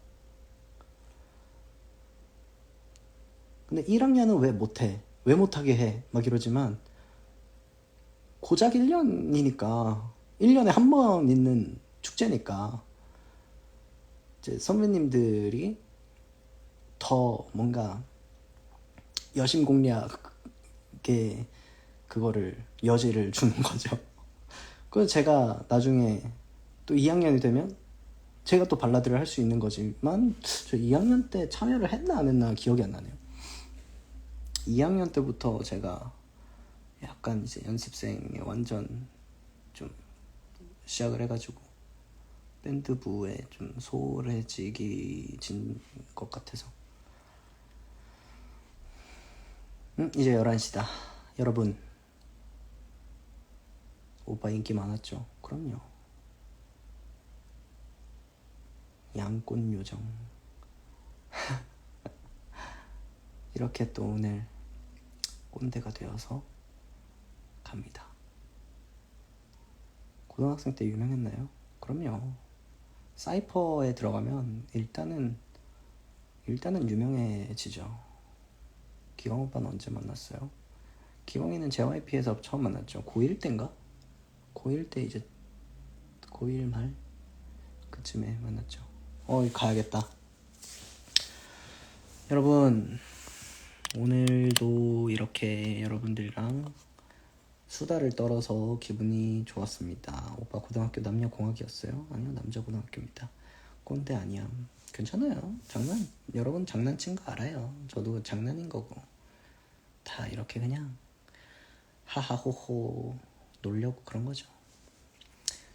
근데 1학년은 왜 못해? 왜 못하게 해? 막 이러지만 고작 1년이니까 1년에 한 번 있는 축제니까 이제 선배님들이 더 뭔가 여심공략에 그거를 여지를 주는 거죠. 그래서 제가 나중에 또 2학년이 되면 제가 또 발라드를 할 수 있는 거지만, 저 2학년 때 참여를 했나 안 했나 기억이 안 나네요. 2학년 때부터 제가 약간 이제 연습생에 완전 좀 시작을 해가지고 밴드부에 좀 소홀해지긴 것 같아서. 이제 11시다. 여러분, 오빠 인기 많았죠? 그럼요. 양꽃요정. 이렇게 또 오늘 꼰대가 되어서 갑니다. 고등학생 때 유명했나요? 그럼요. 사이퍼에 들어가면 일단은 유명해지죠. 기광 오빠는 언제 만났어요? 기광이는 JYP에서 처음 만났죠. 고1 때인가? 고1 때 이제 고1 말 그쯤에 만났죠. 가야겠다. 여러분, 오늘도 이렇게 여러분들이랑 수다를 떨어서 기분이 좋았습니다. 오빠 고등학교 남녀공학이었어요? 아니요, 남자 고등학교입니다. 꼰대 아니야. 괜찮아요. 여러분 장난친 거 알아요. 저도 장난인 거고. 다 이렇게 그냥 하하호호 놀려고 그런 거죠.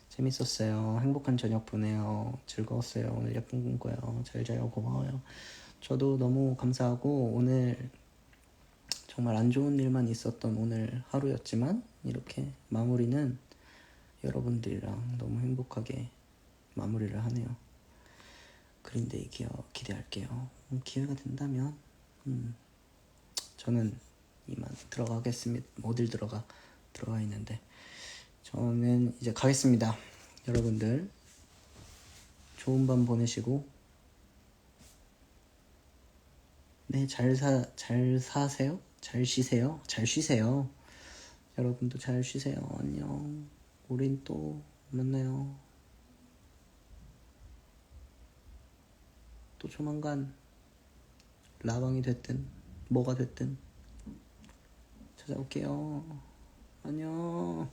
재밌었어요. 행복한 저녁 보내요. 즐거웠어요. 오늘 예쁜 꿈 꿔요. 잘 자요. 고마워요. 저도 너무 감사하고 오늘 정말 안 좋은 일만 있었던 오늘 하루였지만 이렇게 마무리는 여러분들이랑 너무 행복하게 마무리를 하네요. 그린데이 기대할게요. 기회가 된다면 저는 이만 들어가겠습니다. 어딜 들어가 있는데 저는 이제 가겠습니다. 여러분들 좋은 밤 보내시고 네, 잘 사세요. 잘 쉬세요. 여러분도 잘 쉬세요. 안녕. 우린 또 만나요. 또 조만간 라방이 됐든 뭐가 됐든 찾아올게요. 안녕.